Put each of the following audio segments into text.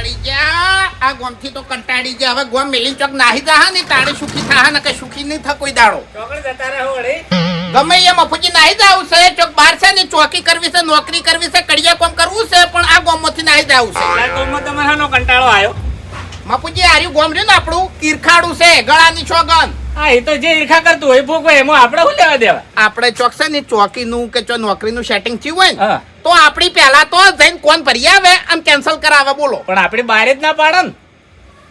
કંટાળી ગયા આ ગોમથી તો કંટાળી ગયા હવે ગોમ મેલી ચોક નાહી જા ને તારે સુખી થા ને કે સુખી નહીં થા કોઈ દાડો ચોકડ જતા રહો વળી ગમે એ મફુજી નાહી જાવ છે ચોક બહાર છે ને ચોકી કરવી છે નોકરી કરવી છે કડિયા કામ કરવું છે પણ આ ગોમમાંથી નાહી જાવ છે આ ગોમમાં તમારે હાનો કંટાળો આવ્યો મફુજી આર્યું ગોમ રહ્યું ને આપણું તીરખાડું છે ગળાની છોગન હા એ તો જે ઈર્ખા કરતું હોય ભોગવે એમાં આપણે શું લેવા દેવા આપણે ચોક છે ને ચોકીનું કે ચો નોકરીનું સેટિંગ થયું હોય ને હા તો આપણી પહેલા તો જઈને કોણ ભરી આવે અને કેન્સલ કરાવે બોલો પણ આપણે બહાર જ ના પાડે ને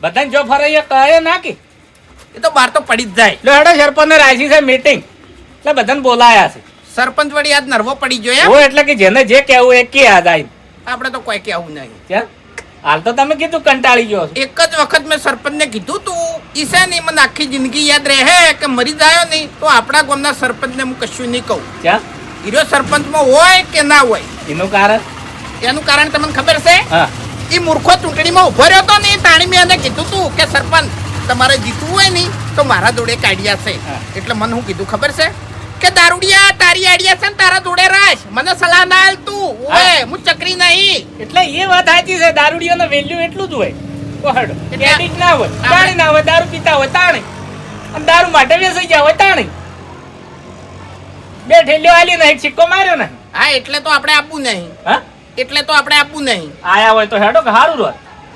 બધાને જો ફરાઈએ કહે ના કે એ તો બહાર તો પડી જ જાય લો હેડો સરપંચને રાજી છે મીટિંગ એટલે બધાને બોલાયા છે સરપંચ વળી આજ નર્વો પડી ગયો એમ હું એટલે કે જેને જે કહેવું એ કે આ જાય આપણે તો કોઈ કહેવું નહીં ક્યાં હાલ તો તમે કીધું કંટાળી ગયો છો. એક જ વખત મેં સરપંચને કીધું તું ઈશા નહીં મને આખી જિંદગી યાદ રહે કે મરી જાય નહીં તો આપણા ગામના સરપંચને હું કશું નહીં કહું ક્યાં હીરો સરપંચમાં હોય કે ના હોય એનું કારણ એનું કારણ તમને ખબર છે હા એ મૂર્ખો ચૂંટણીમાં ઉભો રહ્યો હતો ને તાણી મેં એને કીધું તું કે સરપંચ તમારે જીતવું હોય ને તો મારા જોડે એક આઈડિયા છે હા. એટલે મને હું કીધું ખબર છે કે દારૂડિયા તારી આઈડિયા છે ને તારા જોડે રાખ મને સલાહ ના આલ તું ઓય હું ચકરી નહીં એટલે એ વાત સાચી છે દારૂડિયોનો વેલ્યુ એટલું જ હોય કોહડ એટલે ક્રેડિટ ના હોય તાણી ના હોય દારૂ પીતા હોય તાણી અને દારૂ માટે વેચાઈ ગયા હોય તાણી બે ઠેલીઓ આલી ને એક સિક્કો માર્યો ને હા એટલે તો આપણે આપવું નહીં હા એટલે તો આપણે આપવું નહીં આયા હોય તો હેડો કે સારું રહે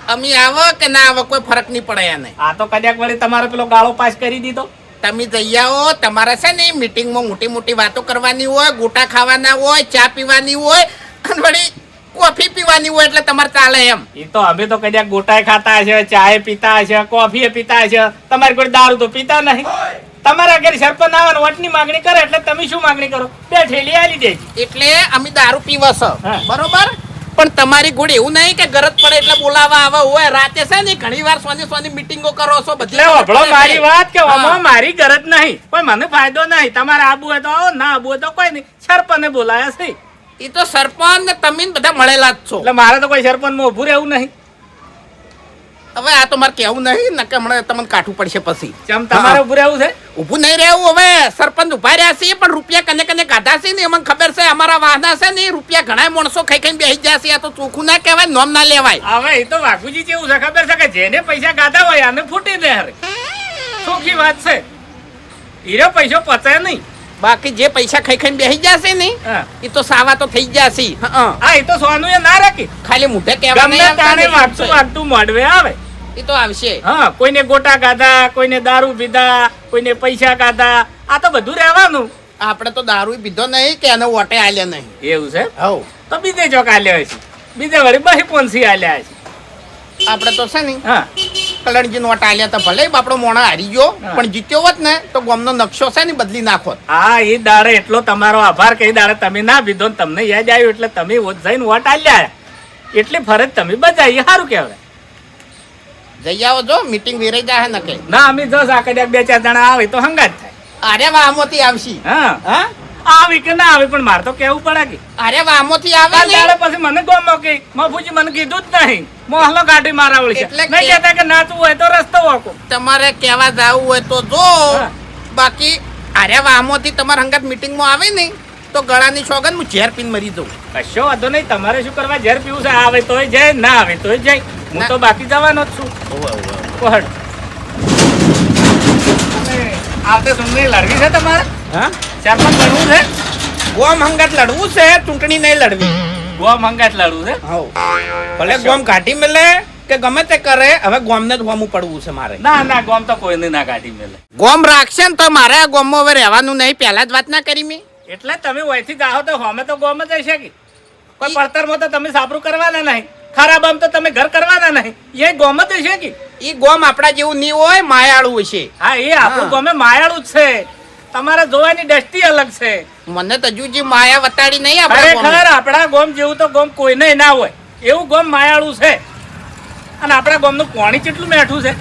અમે આવે કે ના આવે કોઈ ફરક નહીં પડે એને આ તો કદાચ વળી તમારો પેલો ગાળો પાસ કરી દીધો તમે જઈ આવો તમારે છે ને મીટિંગમાં મોટી મોટી વાતો કરવાની હોય ગોટા ખાવાના હોય ચા પીવાની હોય અને વળી કોફી પીવાની હોય એટલે તમારે ચાલે એમ એ તો અમે તો કદાચ ગોટાય ખાતા હશે ચાય પીતા હશે કોફી પીતા હશે તમારી કોઈ દારૂ તો પીતા નહીં તમારા ઘરે સરપંચ આવે ને વોટની માંગણી કરે એટલે તમે શું માંગણી કરો બે ઠેલી આલી દેજો એટલે અમે દારૂ પીવા છે હા. બરોબર પણ તમારી ગોળ એવું નહીં કે ગરજ પડે એટલે બોલાવા આવે હોય રાતે છે ને ઘણી વાર સોની સોની મીટિંગો કરો છો બધી એટલે વભળો મારી વાત કે હા. આમાં મારી ગરજ નહીં કોઈ મને ફાયદો નહીં તમારે આબુ હોય તો આવો ના આબુ હોય તો કોઈ નહીં સરપંચને બોલાયા છે એ તો સરપંચ ને તમે ને બધા મળેલા જ છો એટલે મારે તો કોઈ સરપંચમાં ઊભું રહેવું નહીં હવે આ તો મારે કેવું નહીં ને કે હમણાં તમને કાઠું પડશે પછી જેમ તમારે ઊભું રહેવું છે ઊભું નહીં રહેવું હવે સરપંચ ઉભા રહ્યા છે પણ રૂપિયા કને કને ગાધા છે ને અમને ખબર છે અમારા વાહના છે ને રૂપિયા ઘણા માણસો ખાઈ ખાઈને બેસી જશે આ તો ચોખ્ખું ના કહેવાય નોમ ના લેવાય હવે એ તો વાઘુજી જેવું છે ખબર છે કે જેને પૈસા ગાધા હોય આને ફૂટી દે હરે ચોખ્ખી વાત છે હીરો પૈસો પચાય નહીં બાકી જે પૈસા ખાઈ ખાઈને બેસી જશે ને હા એ તો સાવા તો થઈ જશે હા એ તો સોનું એ ના રાખી ખાલી મુઢે કહેવા ગમે નહીં તાણે આવતા વાગતું ને. વાગતું મોઢવે આવે એ તો આવશે હા કોઈને ગોટા ગાધા કોઈને દારૂ પીધા કોઈને પૈસા ગાધા આ તો બધું રહેવાનું આપણે તો દારૂ પીધો નહીં કે એને વોટે આલ્યા નહીં એવું છે હવ તો બીજે ચોક આલ્યા છે બીજે વળી બહી પોનસી આલ્યા છે આપણે તો છે ને હા કલણજી નોટ આલ્યા તો ભલે બાપડો મોણા હારી ગયો હા. પણ જીત્યો હોત ને તો ગામનો નકશો છે ને બદલી નાખો હા એ દાડે એટલો તમારો આભાર કે એ દાડે તમે ના પીધો ને તમને યાદ આવ્યું એટલે તમે જઈને વોટ આલ્યા એટલી ફરજ તમે બજાવી સારું કહેવાય જઈ આવો જો મીટિંગ વેરાઈ જાય ને કે ના અમે જો આ કદાચ બે ચાર જણા આવે તો હંગાત થાય અરે વામોથી આવશે હા હા આવી કે ના આવે પણ મારે તો કેવું પડે કે અરે વામોથી આવે કાલ ને દાડે પછી મને ગમો કે મફુજી મને કીધું જ નહીં મોહલો કાઢી મારા વળી છે એટલે નહીં કે- કહેતા કે નાચવું હોય તો રસ્તો વાકો તમારે કહેવા જાવું હોય તો જો હા. બાકી અરે વામોથી તમારા હંગાત મીટિંગમાં આવે ને તો ગળાની સોગન હું ઝેર પીને મરી દઉં કશો વાંધો નહીં તમારે શું કરવા ઝેર પીવું છે આવે તોય જાય ના આવે તોય જાય હું તો બાકી જવાનો જ છું કોહડ આવતે સુંદરી લડવી છે તમારે હા સરપંચ બનવું છે ગોમ હંગાત લડવું છે ચૂંટણી નહીં લડવી ગોમ હંગાત લડવું છે હવ ભલે ગોમ કાઢી મેલે કે ગમે તે કરે હવે ગોમને જ હોમું પડવું છે મારે ના ના ગોમ તો કોઈને ના કાઢી મેલે ગોમ રાખશે ને તો મારે આ ગોમમાં હવે રહેવાનું નહીં પહેલા જ વાત ના કરી મેં એટલે તમે વયથી જાઓ તો અમે તો ગોમ જ હશે કે કોઈ પડતરમાં તો તમે સાપરું કરવાના નહીં ખરાબ આમ તો તમે ઘર કરવાના નહીં એ ગોમ જ હશે કે ઈ ગોમ આપણા જેવું નહીં હોય માયાળું હશે હા એ આપણું હા. ગોમે માયાળું જ છે તમારે જોવાની દ્રષ્ટિ અલગ છે મને તો હજુ જે માયા વતાડી નહીં આપણા ખરેખર ગોમની. આપણા ગોમ જેવું તો ગોમ કોઈને ના હોય એવું ગોમ માયાળું છે અને આપણા ગોમનું પાણી કેટલું મેઠું છે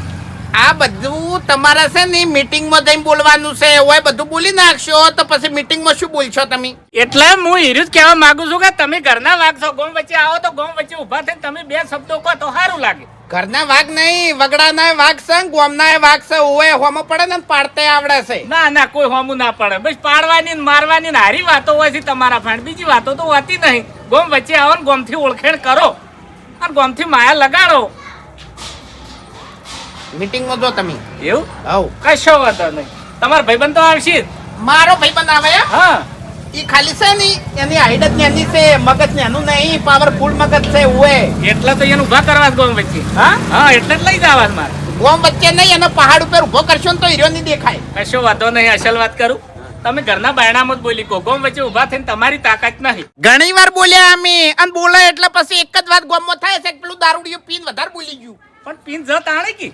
આ બધું તમારે છે ને મીટિંગમાં જઈને બોલવાનું છે હોય બધું બોલી નાખશો તો પછી મીટિંગમાં શું બોલશો તમે એટલે હું હીરું જ કહેવા માંગુ છું કે તમે ઘરના વાગ છો ગોમ વચ્ચે આવો તો ગોમ વચ્ચે ઊભા થઈને તમે બે શબ્દો કહો તો સારું લાગે ઘરના વાઘ નહીં વગડાના વાઘ છે ને ગોમના વાઘ છે ઓય હોમો પડે ને પાડતે આવડે છે ના ના કોઈ હોમું ના પડે બસ પાડવાની ને મારવાની ને હારી વાતો હોય છે તમારા ફાંડ બીજી વાતો તો હોતી નહીં ગોમ વચ્ચે આવો ને ગોમથી ઓળખેણ કરો અને ગોમથી માયા લગાડો મીટિંગમાં જો તમે. એવું હવ કશો વાંધો નહીં. તમારો ભાઈબંધ તો આવશે જ. મારો ભાઈબંધ આવે એમ? હા ઈ ખાલી છે ને એની હાઈટ જ નાની છે, મગજ નાનું નહીં, પાવરફુલ મગજ છે ઓએ. એટલે તો એને ઉભા કરવા ગોમ વચ્ચે. હા હા એટલે જ લઈ જવા મારે. ગોમ વચ્ચે નહીં, એને પહાડ ઉપર ઉભો કરશો ને તો હીરો નહીં દેખાય. કશો વાંધો નહીં. અસલ વાત કરું, તમે ઘરના બાયણામાં જ બોલી કહો. ગોમ વચ્ચે ઉભા થઈને તમારી તાકાત નહીં. ઘણી વાર બોલ્યા અમે, અને બોલે એટલે પછી એક જ વાત ગોમમાં થાય છે કે પેલું દારૂડિયું પીને વધારે બોલી ગયું. પણ પીન જત આણે કી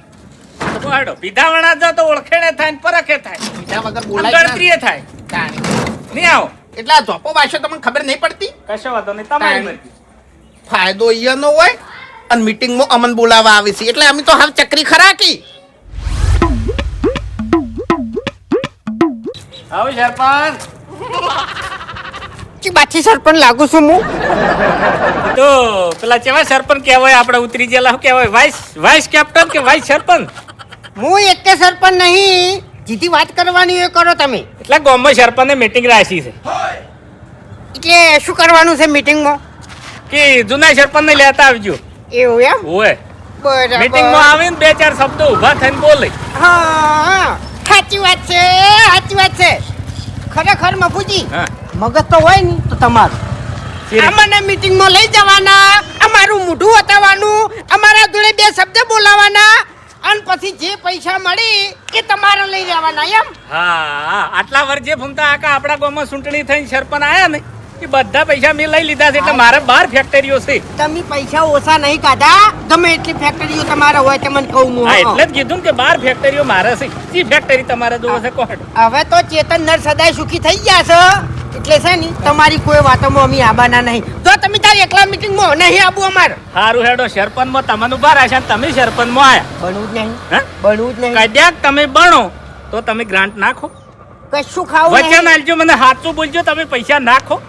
તો હાડો પીધા વણા જ તો ઓળખેણે થાય ને પરખે થાય, બીજા વગર આમ બોલાય જ ગણતરીએ થાય. ના. તાણી. નહીં આવો. એટલે આ ધોપો વાંચો તમને ખબર નહીં પડતી. કશો વાંધો નહીં. તમારી તાણી. મરજી. ફાયદો ઈયાનો હોય અને મીટિંગમાં અમન બોલાવા આવે છે એટલે અમે તો હાવ ચક્રી ખરા કી. આવો સરપંચ. બાછી સરપંચ લાગુ છું હું. તો પેલા કેવા સરપંચ કહેવાય આપણે ઉતરી ગયેલા શું કહેવાય? વાઇસ કેપ્ટન કે વાઇસ સરપંચ? હું એક સરપંચ નહીં, જીધી વાત કરવાની એ કરો તમે. એટલે ગામમાં સરપંચને મીટિંગ રાખી છે એટલે શું કરવાનું છે મીટિંગમાં? કે જૂના સરપંચને લેતા આવજો. એવું એમ? ઓય બરાબર. મીટિંગમાં આવીને બે ચાર શબ્દો ઊભા થઈને બોલે. હા સાચી વાત છે, સાચી વાત છે. ખરેખર મફુજી હા મગજ તો હોય ને તો તમારું. અમને મીટિંગમાં લઈ જવાના, અમારું મોઢું બતાવવાનું, અમારા જોડે બે શબ્દ બોલાવાના, અને પછી જે પૈસા મળી એ તમારે લઈ જવાના એમ. હા આટલા વર્ષ જે ફૂમતા આકા આપણા ગામમાં ચૂંટણી થઈને સરપંચ આયા ને એ બધા પૈસા મેં લઈ લીધા છે. એટલે મારે 12 ફેક્ટરીઓ છે. તમે પૈસા ઓછા નહીં કાઢા, ગમે એટલી ફેક્ટરીઓ તમારે હોય તે મને કહું હું. હા એટલે જ કીધું ને કે 12 ફેક્ટરીઓ મારે છે. જી ફેક્ટરી તમારે જોવો છે કોણ? હવે તો ચેતન નર સદાય સુખી થઈ ગયા છે એટલે છે ને તમારી કોઈ વાતોમાં અમે આબાના નહીં. તો તમે તાર એકલા મીટિંગમાં નહીં આબુ અમારે. હારું હેડો સરપંચમાં તમને ઉભા રાખ્યા ને તમે સરપંચમાં આયા. બનવું જ નહીં, હે? બનવું જ નહીં. કદાચ તમે બનો તો તમે ગ્રાન્ટ નાખો. કશું ખાવું વચન નહીં. આલજો, મને સાચું બોલજો. તમે પૈસા નાખો.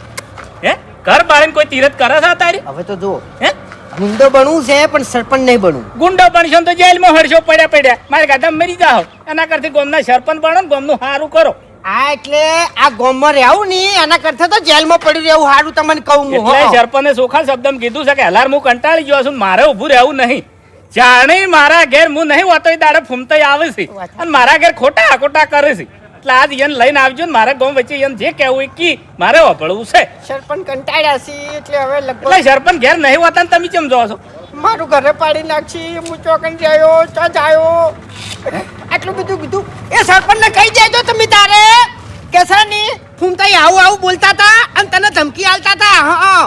હે ઘર બાળીને કોઈ તીરથ કરે છે તારી? હવે તો જુઓ, હે ગુંડો બનવું છે પણ સરપંચ નહીં બનવું. ગુંડો બનશો ને તો જેલમાં હરશો પડ્યા મારે ગાધા મરી જાઓ. એના કરતી ગામના સરપંચ બનો ને ગામનું સારું કરો. આ એટલે આ ગામમાં રહેવું નહીં, એના કરતા તો જેલમાં પડ્યું રહેવું સારું. તમને કહું હું. એટલે હો. સરપંચે ચોખા શબ્દમાં કીધું છે કે હલાર હું કંટાળી ગયો છું, મારે ઊભું રહેવું નહીં. જાણે મારા ઘેર હું નહીં હોતો એ દાડે ફૂમતાઈ આવે છે અને મારા ઘેર ખોટા ખોટા કરે છે. એટલે આજ એને લઈને આવજો ને મારા ગામ વચ્ચે એને જે કહેવું એ કી મારે વાપરવું છે. સરપંચ કંટાળ્યા છે એટલે હવે એટલે લગભગ સરપંચ ઘેર નહીં હોતા ને તમે કેમ જો છો? મારું ઘરે પાડી નાખી, હું ચોકન જાયો ચા જાયો, આટલું બધું કીધું. એ સરપંચને કહી દેજો તમે તારે કે છે ને ફૂમતાઈ આવું આવું બોલતા હતા અને તને ધમકી આલતા હતા. હા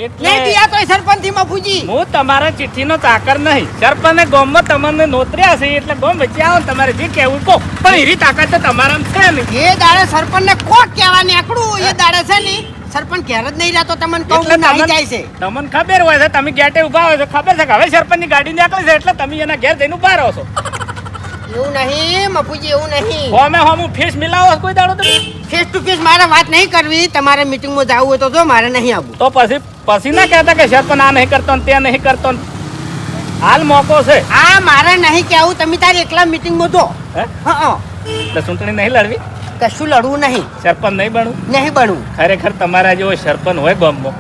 એટલે નહીં દિયા તો સરપંચ થી મફુજી. હું તમારા ચિઠ્ઠીનો ચાકર નહીં. સરપંચે ગામમાં તમને નોતર્યા છે એટલે ગામ વચ્ચે આવો ને તમારે જે કહેવું કહો. પણ એવી તાકાત તો તમારામાં છે નહીં. એ દાડે સરપંચને કોક કહેવા નીકળું એ દાડે છે ને સરપંચ ઘેર જ નહીં રહેતો. તમને કહું એટલે હું નાહી જાય છે. તમને ખબર હોય છે, તમે ગેટે ઉભા હોય છો, ખબર છે કે હવે સરપંચની ગાડી નીકળે છે એટલે તમે એના ઘેર જઈને ઉભા રહો છો. એવું નહીં મફુજી, એવું નહીં. હોમે હોમ ફેસ મિલાવો છો કોઈ દાડો તમે? ફેસ ટુ ફેસ મારે વાત નહીં કરવી. તમારે મીટિંગમાં જવું હોય તો જો, મારે નહીં આવવું. તો પછી ના કહેતા કે સરપંચ આ નહીં કરતો ને તે નહીં કરતો ને. હાલ મોકો છે. આ મારે નહીં કહેવું. તમે તારે એકલા મીટિંગમાં જો. હે હા એટલે ચૂંટણી નહીં લડવી? કશું લડવું નહીં, સરપંચ નહીં બનવું? નહીં બનવું. ખરેખર તમારા જેવો સરપંચ હોય ગામમાં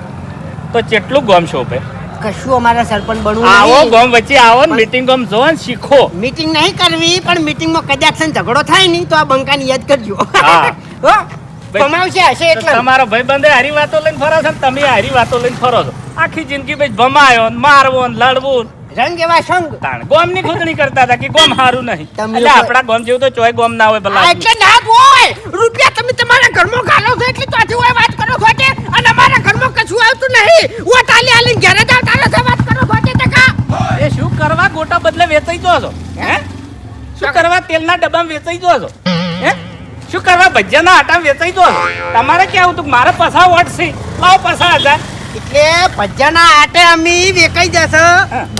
તો કેટલું ગામ શોભે. કશું અમારા સરપંચ બનવું આવો નહીં. ગામ વચ્ચે આવો ને મીટિંગ ગામ જો ને શીખો. મીટિંગ નહીં કરવી પણ મીટિંગમાં કદાચ છે ને ઝઘડો થાય નહીં તો આ બંકાની યાદ કરજો. હા. હો કમાવશે હશે તો એટલે. તમારો ભાઈબંધે હારી વાતો લઈને ફરો છો ને તમે હારી વાતો લઈને ફરો છો. આખી જિંદગી ભાઈ ભમાયો ને મારવો ને લડવું રંગ એવા સંગ. તાણ ગોમની ખુદણી કરતા હતા કે ગોમ હારું નહીં. તમે એટલે આપણા ગોમ જેવું તો ચોય ગોમ ના હોય ભલા. આ એટલે ના જ હોય. રૂપિયા તમે તમારા ઘરમાં ગાલો છો એટલે ત્યાંથી હોય વાત કરો છો કે અને અમારા ઘરમાં કશું આવતું નહીં. ઓ તાલી આલીને ઘરે જાવ તારે છે વાત કરો છો કે ટકા. એ શું કરવા ગોટા બદલે વેચાઈ જો છો? હે શું કરવા તેલના ડબ્બામાં વેચાઈ જો છો? હે શું કરવા ભજીયાના આટામાં વેચાઈ જો છો? તમારે કેવું તું મારે પસા વોટ છે લાવો પસા હજાર. એટલે ભજાના આટે અમી વેકાઈ જશે,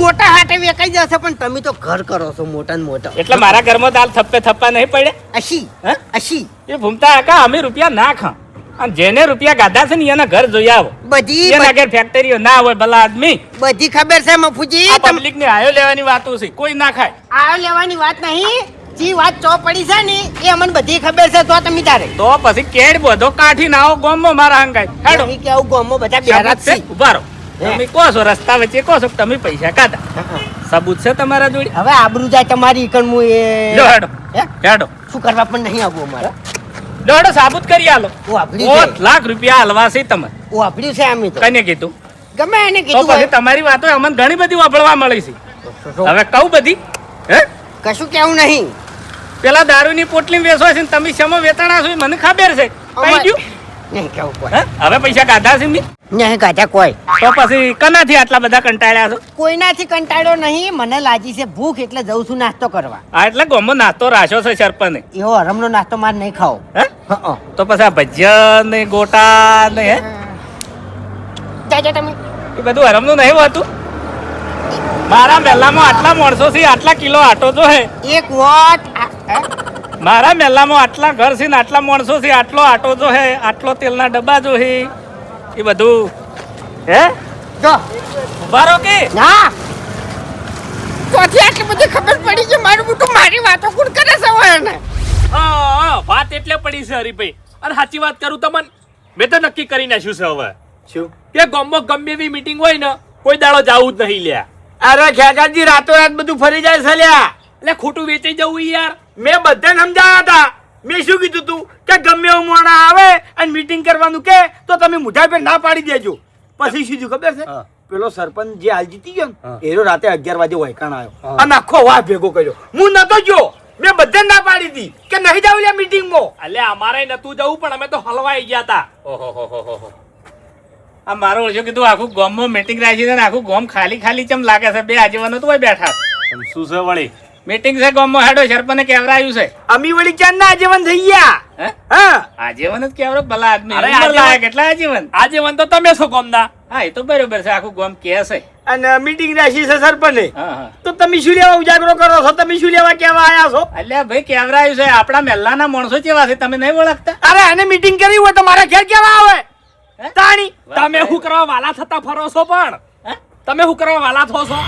ગોટા હાટે વેકાઈ જશે, પણ તમે તો ઘર કરો છો મોટા ને મોટા. એટલે મારા ઘરમાં દાલ થપ્પે થપ્પા નહીં પડે? અશી હે અશી એ ભૂમતા કાકા અમે રૂપિયા ના ખા અને જેને રૂપિયા ગાધા છે ને એના ઘર જોઈ આવો. બધી એના ઘેર ફેક્ટરીઓ ના હોય ભલા આદમી. બધી ખબર છે મફુજી. પબ્લિક ને આયો લેવાની વાતો છે, કોઈ ના ખાય. આ લેવાની વાત નહીં, જે વાત ચો પડી છે ને એ અમને બધી ખબર છે. તો તમે તારે તો પછી કેડ બધો કાઠી ના આવો ગોમમાં મારા હંગાય હેડો. નહીં કે આવું ગામમાં બધા બેરા જ છે. ઉભા રહો તમે કહો છો રસ્તા વચ્ચે કહો છો કે તમે પૈસા કાઢા સબૂત છે તમારા જોડે? હવે આબરૂ જાય તમારી ઈકણ હું લો એ હેડો હે? હેડો શું કરવા પણ નહીં આવું અમારે લો હેડો સાબુત કરી આલો. ઓ આભળ્યું 5 લાખ રૂપિયા હલવા છે તમે. છે ઓ આભળ્યું છે અમે તો કને કીધું? ગમે એને તો કીધું પછી હોય. તમારી વાતો અમને ઘણી બધી વાપરવા મળી છે. હવે કહું બધી હે કશું કેવું નહીં પેલા દારૂની પોટલી વેચવા છે ને તમે શેમાં વેચાણા છો એ મને ખબર છે. કહી અમાર- દ્યું? નહીં કેવું કોઈ હે? હવે પૈસા કાઢા છે મેં? નહીં ગાધા કોઈ તો પછી કનાથી આટલા બધા કંટાળ્યા છો? કોઈનાથી કંટાળ્યો નહીં મને લાગી છે ભૂખ એટલે જઉં છું નાસ્તો કરવા આ એટલે ગોમો નાસ્તો રાખ્યો છે સરપંચે. એવો હરમનો નાસ્તો મારે નહીં ખાવો હે હં. તો પછી આ ભજીયા ને ગોટા ને હે જાજો તમે એ બધું હરમનું નહીં હોતું. મારા મહેલામાં આટલા માણસો છે આટલા કિલો આટો જો હે. એક વોટ મારા મહેલામાં આટલા ઘર છે ને આટલા માણસો છે આટલો આટો જો હે આટલો તેલના ડબ્બા જો હે એ બધું હે જો ઉભા કે ના તોથી આટલી બધી ખબર પડી કે મારું મોટું મારી વાતો કોણ કરે છે હવે એને વાત એટલે પડી છે હરીભાઈ અને સાચી વાત કરું તમને મેં તો નક્કી કરી નાખ્યું છે હવે શું કે ગામમાં ગમે એવી મીટિંગ હોય ને કોઈ દાડો જાવું જ નહીં લ્યા. અરે ખેગાજી રાતો રાત બધું ફરી જાય છે લ્યા. એટલે ખોટું વેચાઈ જવું યાર. મેં બધાને સમજાયા હતા. મેં શું કીધું તું કે ગમે એવું મોણા આવે અને મીટિંગ કરવાનું કે તો તમે મુઠાઈ પર ના પાડી દેજો. પછી શું થયું ખબર છે? પેલો સરપંચ જે હાલ જીતી ગયો ને એનો રાતે 11 વાગે વૈકાણ આવ્યો અને આખો વાહ ભેગો કર્યો. હું નતો ગયો. મેં બધાને ના પાડી હતી કે નહીં જાવ લ્યા મીટિંગમાં. એટલે અમારે નતું જવું પણ અમે તો હલવાઈ ગયા હતા. ઓહો આ મારો ઓળખ્યો કીધું આખું ગામમાં મીટિંગ રાખી છે ને આખું ગામ ખાલી ખાલી ચમ લાગે છે. બે આગેવાનો તો હોય બેઠા. શું છે વળી? મીટિંગ છે ગામમાં હેડો સરપંચે કેવરાયું છે. અમી વળી ક્યાં ના આજીવન થઈ ગયા. હે હા આજીવન જ કેવરો ભલા આદમી. અરે ઉંમર આજીવન- લાયક એટલા આજીવન. આજે વન તો તમે છો ગામના. હા એ તો બરોબર છે આખું ગામ કે છે. અને મીટિંગ રાખી છે સરપંચે. હા હા તો તમે શું લેવા ઉજાગરો કરો છો? તમે શું લેવા કેવા આયા છો? અલ્યા ભાઈ કેવરાયું છે. આપણા મહેલાના માણસો કેવા છે તમે નહીં ઓળખતા? અરે એને મીટિંગ કરી હોય તો મારા ઘેર કેવા આવે? હે? તાણી તમે શું કરવા વાલા થતા ફરો છો પણ? હે? તમે શું કરવા વાલા થો છો?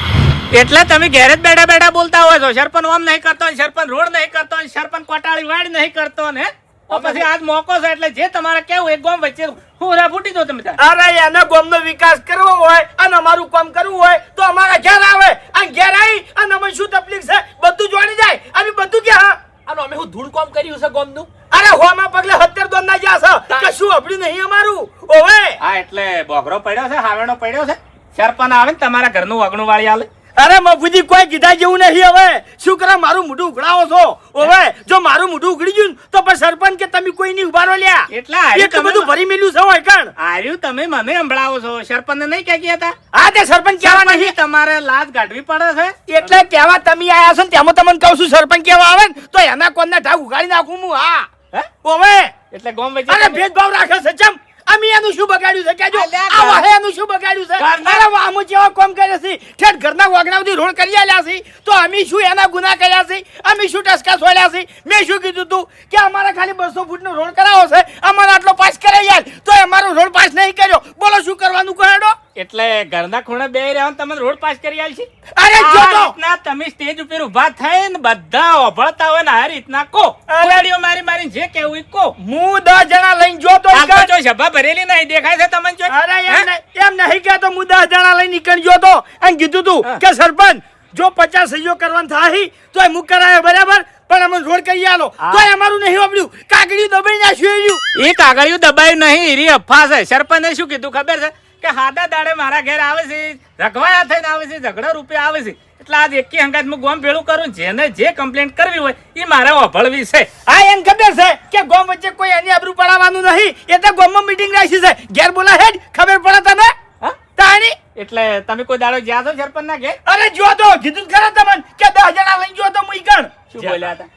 એટલે તમે ઘેર જ બેઠા બેઠા બોલતા હોય છો સરપંચ ઓમ નહીં કરતો ને સરપંચ રોડ નહીં કરતો ને સરપંચ કોટાળી વાડ નહીં કરતો ને તો પછી આજ મોકો છે એટલે જે તમારે કેવું એક ગામ વચ્ચે હું ફૂટી દો તમે તાર. અરે એને ગામનો વિકાસ કરવો હોય અને અમારું કામ કરવું હોય તો અમારા ઘેર આવે અને ઘેર આવી અને અમે શું તકલીફ છે બધું જોડી જાય અને બધું કે હા અને અમે શું ધૂળ કામ કર્યું છે ગામનું? અરે હોમાં પગલે 70 દોન ના જ્યાં છે કશું અભડ્યું નહીં અમારું. ઓવે હા એટલે બોગરો પડ્યો છે હાવેણો પડ્યો છે સરપંચ આવે ને તમારા ઘરનું વગણું વાળી આલે. અરે મફુજી કોઈ કીધા જેવું નહીં. હવે શું કરો મારું મોઢું ઉઘડાવો છો? ઓવે જો મારું મોઢું ઉઘડી ગયું ને તો પછી સરપંચ કે તમે કોઈ નહીં ઉભારો લ્યા એટલે આર્યું એટલું તમે- બધું ભરી મેલ્યું છે હોય કણ. આર્યું તમે મને સંભળાવો છો સરપંચ નહીં ક્યાં ગયા હતા? હા તે સરપંચ કહેવા સરપંચ નહીં તમારે લાજ કાઢવી પડે છે. એટલે કેવા તમે આયા છો ને તેમાં તમને કહું છું સરપંચ કેવા આવે ને તો એના કોનના ઢાક ઉગાડી નાખું હું. હા હે? ઓવે એટલે ગામ વચ્ચે અરે તમે- ભેદભાવ રાખે છે ચમ અમે એનું શું બગાડ્યું છે કેજો અલ્યા, આ વાહે એનું શું બગાડ્યું છે ઘરના- અરે વામો જેવા કામ કરે છે ઠેઠ ઘરના વાગણાવથી રોડ કરી આલ્યા છે તો અમે શું એના ગુના કર્યા છે? અમે શું ટસકા છોડ્યા છે? મેં શું કીધું તું કે અમારા ખાલી 200 ફૂટનો રોડ કરાવો છે અમારે આટલો પાસ કરાવી યાર તો અમારો રોડ પાસ નહીં કર્યો. બોલો શું કરવાનું કહેડો? એટલે ઘરના ખૂણે બે રહ્યા તમે રોડ પાસ કરી આલ છે. અરે આ જો તો રીતના તમે સ્ટેજ ઉપર ઊભા થઈને બધા ઓભળતા હોય ને આ રીતના કો અરે! કોડીઓ મારી મારી જે કેવું ઈ કો. હું 10 જણા લઈને જો તો આ તો જો સભા ભરેલી નહીં દેખાય છે તમને જો? અરે હે? એમ નહીં કહેતો હું 10 જણા લઈને નીકળી ગયો તો અને કીધું તું હા. કે સરપંચ જો 50 સહીઓ કરવાનું થાય તો એ મુક કરાયો બરાબર પણ અમે રોડ કરી આલો હા. તો અમારું નહીં વાપર્યું કાગડી દબાઈ નાખ્યું. એ કાગળિયું દબાયું નહીં ઈરી અફવા છે. સરપંચે શું કીધું ખબર છે કે હાદા દાડે મારા ઘેર આવે છે રખવાયા થઈને આવે છે ઝઘડા રૂપે આવે છે એટલે આજ એકી હંગાત હું ગોમ ભેળું કરું જેને જે કમ્પ્લેન્ટ કરવી હોય એ મારે ઓભળવી છે. હા એમ ખબર છે કે ગામ વચ્ચે કોઈ એની આબરૂ પડાવવાનું નહીં એટલે ગામમાં મીટિંગ રાખી છે ઘેર બોલા હેડ ખબર પડે તને હા? તાણી એટલે તમે કોઈ દાડો જ્યાં છો સરપંચ ના ઘેર? અરે જો તો કીધું ખરા તમને કે 10 જણા લઈને જો તો હું ગણ શું બોલ્યા હતા?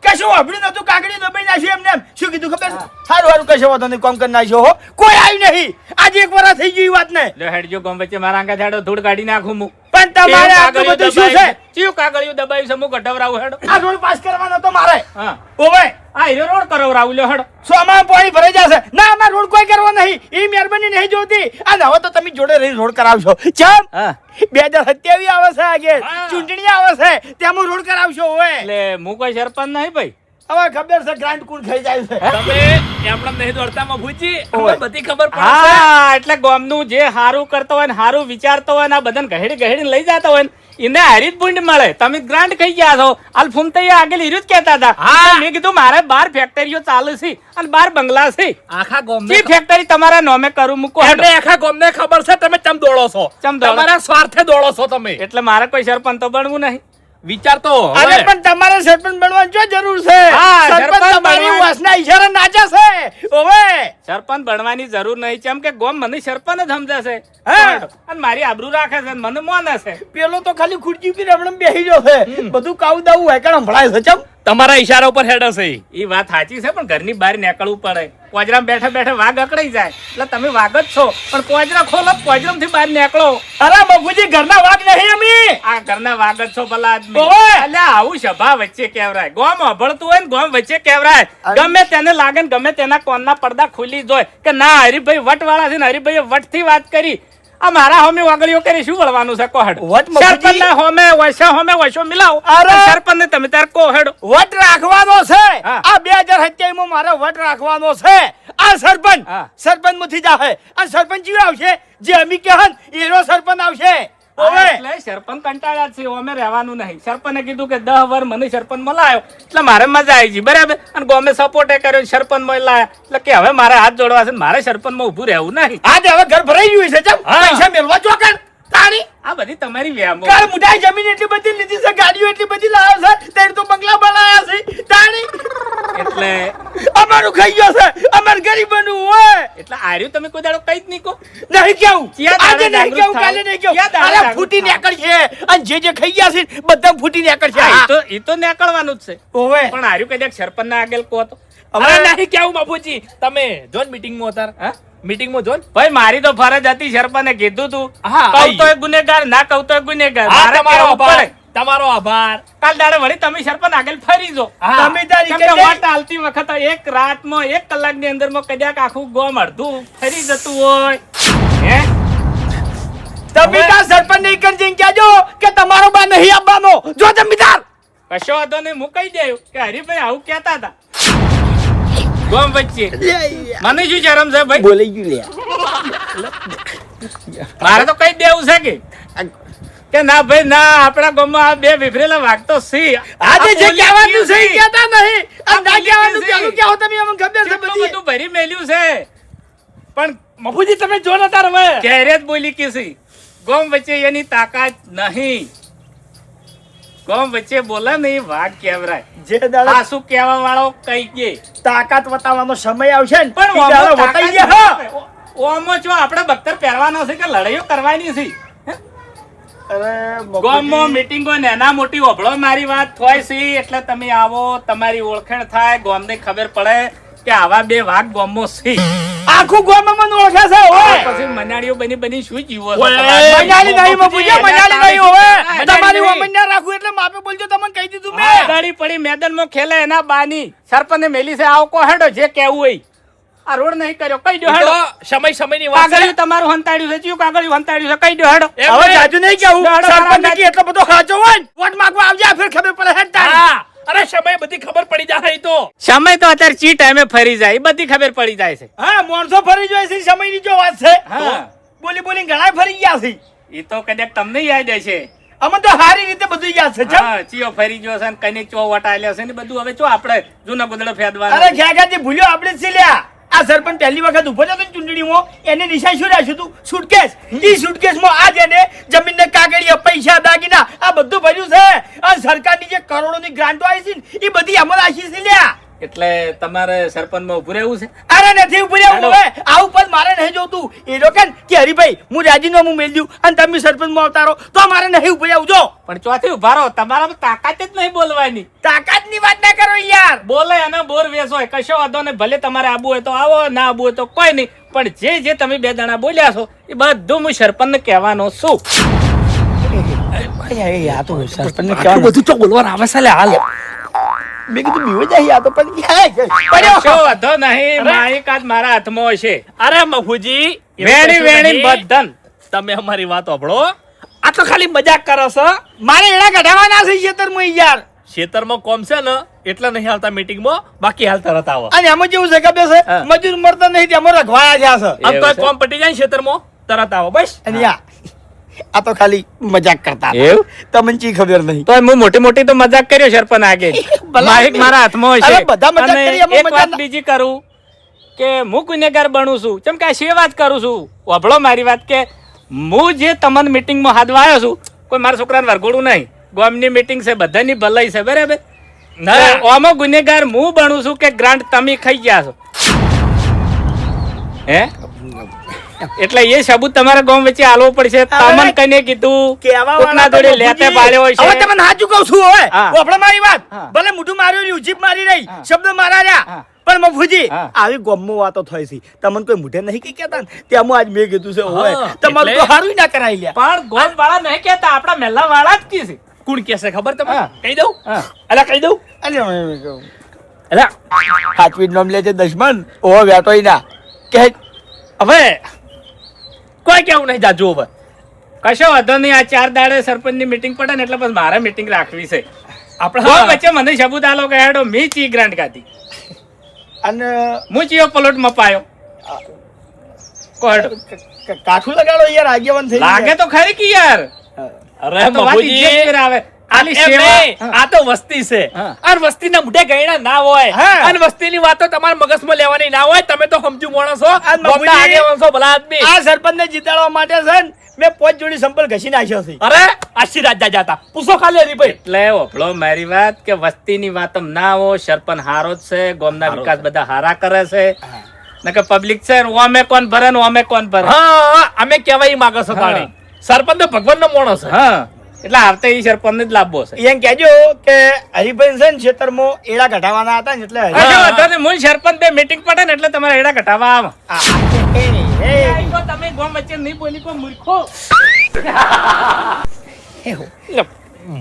કશું વાપર્યું નતું કાગડી દબાઈ નાખ્યું એમને એમ. શું કીધું ખબર છે? સારું સારું કશો વાંધો નહીં કામ કરી નાખ્યો હો કોઈ આવ્યું નહીં આજે 1 વર્ષ થઈ ગયું વાત ને લો હેડજો ગોમ વચ્ચે મારા આંગા ઝાડો ધૂળ કાઢી નાખું હું. પણ તમારે આટલું બધું શું છે? ચિયું કાગળિયું દબાવ્યું છે હું કઢવરાવું હેડો. આ રોડ પાસ કરવાનો તો મારે હા ઓવે આ હીરો રોડ કરાવરાવું લ્યો હેડો. સોમાં પાણી ભરાઈ જશે ના અમાર રોડ કોઈ કરવો નહીં એ મહેરબાની નહીં જોતી અને હવે તો તમે જોડે રહી રોડ કરાવશો ચમ હા 2027 આવે છે આગે હા. ચૂંટણી આવે છે તેમાં રોડ કરાવશો ઓવે એટલે હું કોઈ સરપંચ નહીં ભાઈ હવે ખબર છે ગ્રાન્ટ કોણ ખાઈ જાય છે. તમે એમણે નહીં દોડતા મફુજી અમને બધી ખબર પડે છે. હા એટલે ગામનું જે હારું કરતો હોય ને હારું વિચારતો હોય ને આ બધાને ઘહેડી લઈ જતો હોય ને એને હારી જ પુંડ મળે. તમે ગ્રાન્ટ ખાઈ ગયા છો. હાલ ફૂમતાઈ આગળ હીરું જ કહેતા હતા. હા. મેં કીધું મારે 12 ફેક્ટરીઓ ચાલે છે અને 12 બંગલા છે. આખા ગામને જે ફેક્ટરી તમારા નામે કરું મૂકો એમને આખા ગામને ખબર છે તમે ચમ દોડો છો. ચમ દોડો? તમારા સ્વાર્થે દોડો છો તમે. એટલે મારે કોઈ સરપંચ તો બનવું નહીં. વિચાર તો અરે હવે. પણ તમારે સરપંચ બનવાની શું જરૂર છે? હા, સરપંચ સરપંચ તમારી બનવા- વાસના ઈશારે નાચે છે. ઓવે સરપંચ બનવાની જરૂર નહીં. કેમ કે ગોમ મને સરપંચ જ સમજે છે. હા. અને મારી આબરૂ રાખે છે અને મને માને છે. પેલો તો ખાલી ખુરશી ઉપર હમણાં બેસી રહ્યો છે. બધું કાવું દાવું હેકણ સંભળાય છે. ચમ તમારા ઈશારા ઉપર હેડે છે ઈ. એ વાત સાચી છે પણ ઘરની બહાર નીકળવું પડે. પોજરામાં બેઠા બેઠા વાઘ અકળાઈ જાય એટલે તમે વાઘ જ છો પણ પોજરા ખોલો પોજરામ થી બહાર નીકળો. અરે બાપુજી ઘરના વાઘ નહીં અમે. આ ઘરના વાઘ જ છો ભલા આદમી. ઓવે! અલ્યા આવું સભા વચ્ચે કેવરાય. ગોમ અભળતું હોય ને ગોમ વચ્ચે કેવરાય. ગમે તેને લાગે ને ગમે તેના કોનના પડદા ખુલી જ હોય કે ના હરિભાઈ વટવાળા છે ને હરિભાઈએ વટથી વાત કરી. આ મારા હોમે વાગળીઓ કરી શું વળવાનું છે કોહડ? વટ મફુજી? સરપંચના હોમે વસો મિલાવો. અરે! સરપંચને તમે તાર કોહડ. વટ રાખવાનો છે. હા. આ 2027 માં મારે વટ રાખવાનો છે. આ સરપંચ હા. સરપંચ માંથી જાહે. આ સરપંચ જીવ આવશે જે અમી કહેન એનો સરપંચ આવશે. ઓવે એટલે સરપંચ કંટાળ્યા છે અમે રહેવાનું નહીં. સરપંચે કીધું કે 10 વાર મને સરપંચ મલાયો એટલે મારે મજા આવી ગઈ બરાબર. અને ગોમે સપોર્ટ કર્યો સરપંચ મલાયા એટલે કે હવે મારે હાથ જોડવા છે ને મારે સરપંચમાં ઊભું રહેવું નહીં. આજે હવે ઘર ભરાઈ ગયું છે. ચમ હા. પૈસા મેળવા ચોકન તાણી આ બધી તમારી વ્યામો. ઘર મુઠાઈ જમીન એટલી બધી લીધી છે, ગાડીઓ એટલી બધી લાવ્યા છે, તેર તો બંગલા બનાયા છે. તાણી એટલે અમારું ખાઈ ગયો છે. અમાર ગરીબનું હોય એટલે આર્યું તમે કોઈ દાડો કઈ જ નહીં કહો. નહીં કેવું ક્યાં આજે દાડા નહીં કેવું જાગૃત કાલે થાવ? નહીં કેવું ક્યાં દાડા અરે જાગૃત ફૂટી થાવ? નીકળશે અને જે ખાઈ ગયા છે ને બધા ફૂટી નીકળશે. હા, એ તો નીકળવાનું જ છે ઓવે પણ આર્યું કદાચ સરપંચ ના આગળ કહો તો અરે નહીં કેવું બાપુજી તમે જોન મીટિંગ માં હતા હા? મીટિંગ માં જોન. ભાઈ મારી તો ફરજ હતી સરપંચે કીધું તું હા, કહું આઈ. તો ગુનેગાર ના કહું તો ગુનેગાર. હા, મારે તમારો કહેવું આભાર પડે. તમારો આભાર. કાલ દાડે વળી તમે સરપંચ આગળ ફરી જો. હા. તમે તારી કેમ કે કઈ વોટ આલતી વખત એક રાતમાં 1 કલાકની અંદરમાં કદાચ આખું ગોમ અડધું ફરી જતું હોય હે જમીનદાર સરપંચ નહીં કરજે કહેજો કે તમારો બા નહીં આવવાનો. જો જમીનદાર કશો વાંધો નહીં હું કહી દેવું કે હરીભાઈ આવું કહેતા હતા ગોમ વચ્ચે. મને શું શરમ છે ભાઈ? બોલી ગયું લે. મારે તો કહી દેવું છે કે ના ભાઈ ના આપણા ગામમાં આ બે વિફરેલા વાગતો સી. આજે જે બોલી કહેવાનું છે એ ગયું કહેતા નહીં. આ અને ના બોલી કહેવાનું ગયું પેલું છે. કહો તમે અમને ખબર છે કેટલું બધી. બધું ભરી મેલ્યું છે પણ મફુજી તમે જો નતા રમે. ક્યારે જ બોલી કીસી. ગોમ વચ્ચે એની તાકાત નહીં. ગોમ વચ્ચે બોલે ને એ વાઘ કેવરાય. જે દાડા આ શું કહેવા વાળો કઈ કે તાકાત બતાવવાનો સમય આવશે ને પણ એ દાડા વટાઈ ગયા હા. ઓમો છો આપણે બખ્તર પહેરવાનો છે કે લડાઈઓ કરવાની છે. અરે ગામમાં મીટિંગો નાના મોટી ઓભળો મારી વાત થાય છે એટલે તમે આવો તમારી ઓળખાણ થાય ગામને ખબર પડે કે આવા બે વાઘ ગામમાં છે. આખું ગામમાં મને ઓળખે છે. ઓય પછી મનાડીઓ બની શું જીવો છો ઓય, તમારે? મજાલી નહીં મફુજી, મજાલી નહીં હોવે. મજાલી તમારી નહીં. ઓમન ના રાખું એટલે માપે બોલજો તમને કહી દીધું મેં. ગાડી પડી મેદાનમાં ખેલે એના બાની સરપંચને મેલી છે આવો કો હેડો જે કેવું હોય. આ રોડ નહીં કર્યો કઈ દો ઈ હેડો. તો સમયની વાત છે. કાગળિયું તમારું હંતાડ્યું છે ચિયું કાગળિયું હંતાડ્યું છે કઈ દો હેડો. એમ હવે નહીં. જાજુ નહીં કેવું. દાડો સરપંચ દાડા નક્કી એટલો બધો સાચો હોય ને, વોટ માંગવા આવજે ફેર ખબર પડે હેડ તારી. હા અરે સમય બધી ખબર પડી જાય ઈ તો. સમય તો અત્યારે ચી ટાઈમે ફરી જાય એ બધી ખબર પડી જાય છે. હા માણસો ફરી જાય છે સમયની જો વાત છે. હા. બોલી બોલી ઘણા ફરી ગયા છે. એ તો કદાચ તમને યાદ હશે. અમે તો સારી રીતે બધું યાદ છે. ચમ. હા ચિયો ફરી ગયો છે ને કઈને ચો વટાલ્યો છે ને બધું હવે ચો આપણે જૂના ગોદડો ફેદવાનો. અરે ઘેઘાથી ભૂલ્યો આપણે જ છે લ્યા. આ સરપંચ પહેલી વખત ઉભો થયો તો ને ચૂંટણીમાં એને નિશાન શું રાખ્યું હતું? સુટકેસ. ઈ સુટકેસમાં આજ એને જમીનના કાગળિયા, પૈસા, દાગીના આ બધું ભર્યું છે. અને સરકારની જે કરોડોની ગ્રાન્ટો આવી છે ને એ બધી અમલ આશી છે લ્યા. એટલે તમારે સરપંચમાં ઉભું રહેવું છે. અરે નથી ઉભો રહેવું હેલો. હવે. આવું પણ મારે નહીં જોતું. એ લોકો કે હરીભાઈ હું રાજીનામું મેલ દઉં અને તમે સરપંચમાં અવતારો તો મારે નહીં ઉભો રહેવું. જો પણ ચોથી ઉભા રહો તમારામાં તાકાત જ નહીં બોલવાની. તાકાતની વાત ના કરો યાર. બોલે અને બોર વેસ હોય કશો વાંધો નહીં. ભલે તમારે આબુ હોય તો આવો ના આબુ હોય તો કોઈ નહીં પણ જે તમે બે જણા બોલ્યા છો એ બધું હું સરપંચને કહેવાનો છું. આટલું બધું તો બોલવાનું આવે છે લે હાલ. મેં કીધું બીવો જાય આ તો પણ પડ્યો. કશો વાંધો નહીં. માઇક આજ મારા હાથમાં હશે. અરે મફુજી એવું વેણી કશું વેણી નહીં. બધન તમે અમારી વાત સાંભળો. આ તો ખાલી મજાક કરો છો. મારે એના કઢાવાના છે ખેતરમાં યાર. ખેતરમાં કોમ છે ને એટલે નહીં આવતા મીટિંગમાં, બાકી હાલ તરત આવો. અને એમાં કેવું છે ખબર છે હા. મજૂર મળતા નહીં તેમાં રખવાયા છે આ છે. આમ તો એવું છે? કોમ પટી જાય ને ખેતરમાં તરત આવો બસ. અને આ તો ખાલી મજાક કરતા હતા. એવું? તમને ચી ખબર નહીં. તો હું મોટી મોટી તો મજાક કર્યો સરપંચ આગે ભલા માહિક મારા હાથમાં અરે હશે. બધા મજાક અને કરી, એમાં એક મજા વાત ના- બીજી કરું કે હું ગુનેગાર બનું છું કેમ કે આ શે વાત કરું છું. વાપરો મારી વાત કે હું જે તમને મીટિંગમાં હાથવા આવ્યો છું, કોઈ મારા છોકરાને વરઘોડું નહીં, ગામની મીટિંગ છે, બધાની ભલાઈ છે, બરાબર? ના. તો આમાં ગુનેગાર હું બનું છું કે ગ્રાન્ટ તમે ખાઈ ગયા છો? હે એટલે એ સબૂત તમારા ગામ વચ્ચે આલવો પડશે. તમને કઈને કીધું કહેવા કોકના વાળા તો જોડે બાપુજી. લેતે પાડ્યો હોય હવે છે. તમને સાચું કહું છું હવે. હા. આપણે મારી વાત હા. ભલે મોઢું માર્યું રહ્યું, જીભ મારી રહી, હા. શબ્દ મારા રહ્યા, હા. પણ મફુજી હા. આવી ગોમમાં વાતો થઈ છે. તમને કોઈ મોઢે નહીં કઈ કહેતા ને તેમાં આજ મેં કીધું છે હવે હા, તમારું એટલે- તો હારું ના કરાઈ લ્યા. પણ ગોમ વાળા નહીં કહેતા, આપણા મહેલા વાળા જ કી છે. કોણ કહેશે ખબર તમને? હા. કહી દઉં? હા. અલા કહી દઉં? અરે હું કહું. અલા હાથવીર નામ લે છે દશમન ઓ વેટોય ના કે હવે કોઈ કેવું નહીં જાજુ હવે. કશો વાંધો નહીં. આ 4 દાડે સરપંચની મીટિંગ પડે ને એટલે પછી મારે મીટિંગ રાખવી છે. આપણે ગોમ વચ્ચે મને સબૂત આલો કે હેડો મી ચી ગ્રાન્ટ ખાધી, અને હું ચીયો પ્લોટ મપાયો. કો હેડો. કાઠું લગાડો યાર આગેવાન થઈ લાગે તો ખરી કે યાર. અરે આ તો વાત મફુજી, ઇજ્જત પર આવે. ખાલી એમ સેવા. નહીં, હા. આ તો વસ્તી છે. હા. અને વસ્તીના મોઢે ગયણા ના હોય. હા. અને વસ્તીની વાતો તમારા મગજમાં લેવાની ના હોય. તમે તો સમજુ માણસ છો, આ મફુજી, ગામના આગેવાન છો, ભલા આદમી. આ સરપંચને જીતાડવા માટે છે ને મેં 5 જોડી સંપલ ઘસી નાખ્યો છે. અરે આશીર્વાદ જાતા પૂછો ખાલી હરીભાઈ. એટલે ઓભળો મારી વાત કે વસ્તીની વાત ના હો. સરપંચ હારો જ છે, ગામના હારો વિકાસ છે. બધા હારા કરે છે. નકર પબ્લિક છે ને ઓમે કોણ ભરે ને ઓમે કોણ ભરે. હા અમે કહેવાય ઈ માગો છો હા. તાણી. સરપંચ તો ભગવાનનો માણસ છે. હા એટલે આવતે ઈ સરપંચ જ લાભવો છે. એમ કહેજો કે હરિભાઈ છે ને ખેતરમાં એડા કઢાવવાના હતા ને એટલે કશો વાંધો નહીં. હું સરપંચ બે મીટિંગ પડે ને એટલે તમારે એડા કટાવવા આવો. એ તો તમે ગામ વચ્ચે નહીં બોલી કોઈ મૂર્ખો. એટલે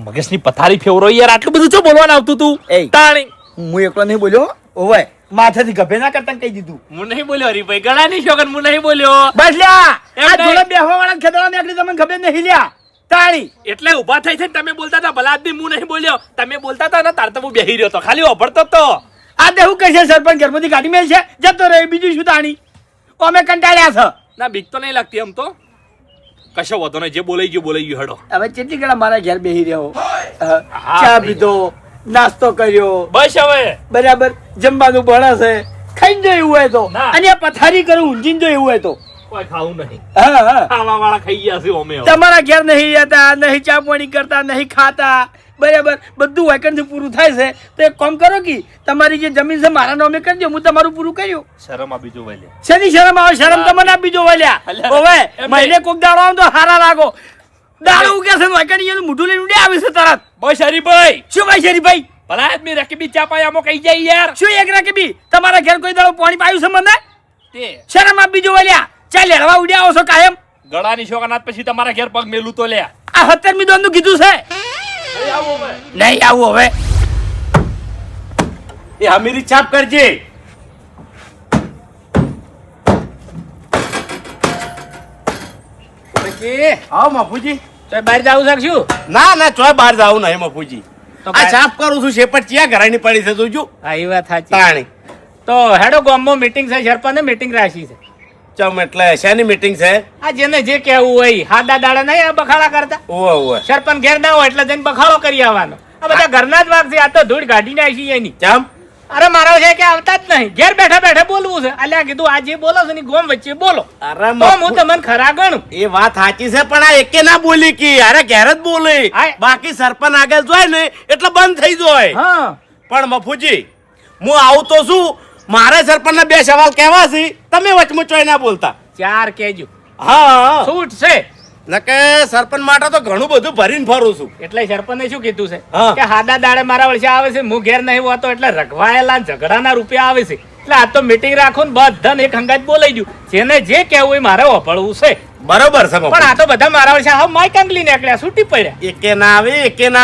મગજની પથારી ફેવરો યાર, આટલું બધું શું બોલવાનું આવતું તું? એય. તાણી હું એકલો નહીં બોલ્યો ઓવે માથેથી ગભે ના કરતા કહી દીધું હું નહીં બોલ્યો હરીભાઈ, ગળા નહીં શોખન હું નહીં બોલ્યો. બસ લ્યા એમ આ નહીં. જોડે બેહવા વાળા ખેતરા નીકળી તમને ખબર નહીં લ્યા તાળી એટલે ઊભા થઈ છે ને તમે બોલતા હતા ભલા આદમી, હું નહીં બોલ્યો. તમે બોલતા હતા ને તાર તો હું બેહી રહ્યો હતો, ખાલી ઓભળતો જ તો. આ દેવું કહેશે સરપંચ ઘરમાંથી કાઢી મેલ છે જતો રહે બીજું શું તાણી અમે કંટાળ્યા છે ના બીક તો નહીં લાગતી એમ તો. કશો વાંધો નહીં, જે બોલાઈ ગયું હેડો. હવે કેટલી ઘણા મારા ઘેર બેહી રહ્યો ચા પીધો નાસ્તો કર્યો બસ હવે બરાબર જમવાનું ભણે છે ખાઈ જો એવું હોય તો ના. અને આ પથારી કરું ઊંઘીને જો એવું હોય તો કોઈ ખાવું નહીં, હા હા ખાવા વાળા ખાઈ ગયા છે અમે હવે. તમારા ઘેર નહીં રહેતા નહીં ચા પાણી કરતા નહીં ખાતા બરાબર બધું વેકન્સી પૂરું થાય છે તો એક કામ કરો કે તમારી જે જમીન છે મારા નામે કરજો હું તમારું પૂરું કર્યું શરમ આપી જો વહેલે. શેની શરમ આવે શરમ તો મને આપી જો વાલ્યા અલ્યા, હવે એમ મહિને નહીં. કોક દાડો આમ તો હારા લાગો દાડો ઉગે છે વેકન્સી એનું મોઢું લઈને ઉડે આવે છે તરત બસ હરીભાઈ, શું ભાઈ શરીભાઈ ભલા આદમી રકીબી ચા પાય આમાં કહી જાય યાર. શું એક રાખે બી તમારા ઘેર કોઈ દાડો પાણી પાયું છે મને તે શરમ આપી જો વાલ્યા ચાલ લેડવા ઉડ્યા આવો છો કાયમ ગળાની શોખનાથ પછી તમારા ઘેર પગ મેલું તો લે. આ 17મી દોનનું કીધું છે નહીં આવું હવે એ હમીરી છાપ કરજે. પછી આવો મફુજી. તો બહાર જાવું છે કે શું? ના ના ચોય બહાર જાવું નહીં મફુજી. તો આ છાપ કરું છું શેપટ ચિયા ઘરાની પડી છે તું જો હા એ વાત સાચી. તાણી તો હેડો ગામમાં મીટિંગ છે, સરપંચને મીટિંગ રાખી છે. ચમ એટલે શેની મીટિંગ છે? આ જેને જે કહેવું હોય હાદા દાડા નહીં આ બખાડા કરતા. ઓવે ઓવે સરપંચ ઘેર ના હોય એટલે જઈને બખાડો કરી આવવાનો. આ બધા ઘરના જ વાગ છે, આ તો ધૂળ કાઢી નાખી એની. ચમ અરે મારો છે કે આવતા જ નહીં, ઘેર બેઠા બેઠા બોલવું છે. અલ્યા કીધું આ જે બોલો છો ને ગોમ વચ્ચે બોલો અરે તો હું તમને ખરા ગણું. એ વાત સાચી છે પણ આ એકે ના બોલી કી અરે ઘેર જ બોલી હાય. બાકી સરપંચ આગળ જોય ને એટલે બંધ થઈ જાય. હા પણ મફુજી હું આવું તો શું મારે સરપંચને 2 સવાલ કહેવા છે તમે વચમાં ચોય ના બોલતા. 4 કેજો હા છૂટ છે. નકે સરપંચ માટે તો ઘણું બધું ભરીને ફરું છું. એટલે સરપંચે શું કીધું છે હા. કે હાદા દાડે મારા વર્ષે આવે છે, હું ઘેર નહીં હોતો એટલે રખવાયેલા ઝઘડાના રૂપિયા આવે છે. એટલે આ તો મીટિંગ રાખું ને બધાને એક હંગાત બોલાઈ ગયું. જેને જે કહેવું એ મારે વાપરવું છે. બરોબર છે પણ મફુજી. આ તો બધા મારા વર્ષે હા માય કાંગલી નીકળ્યા, છૂટી પડ્યા. એકે ના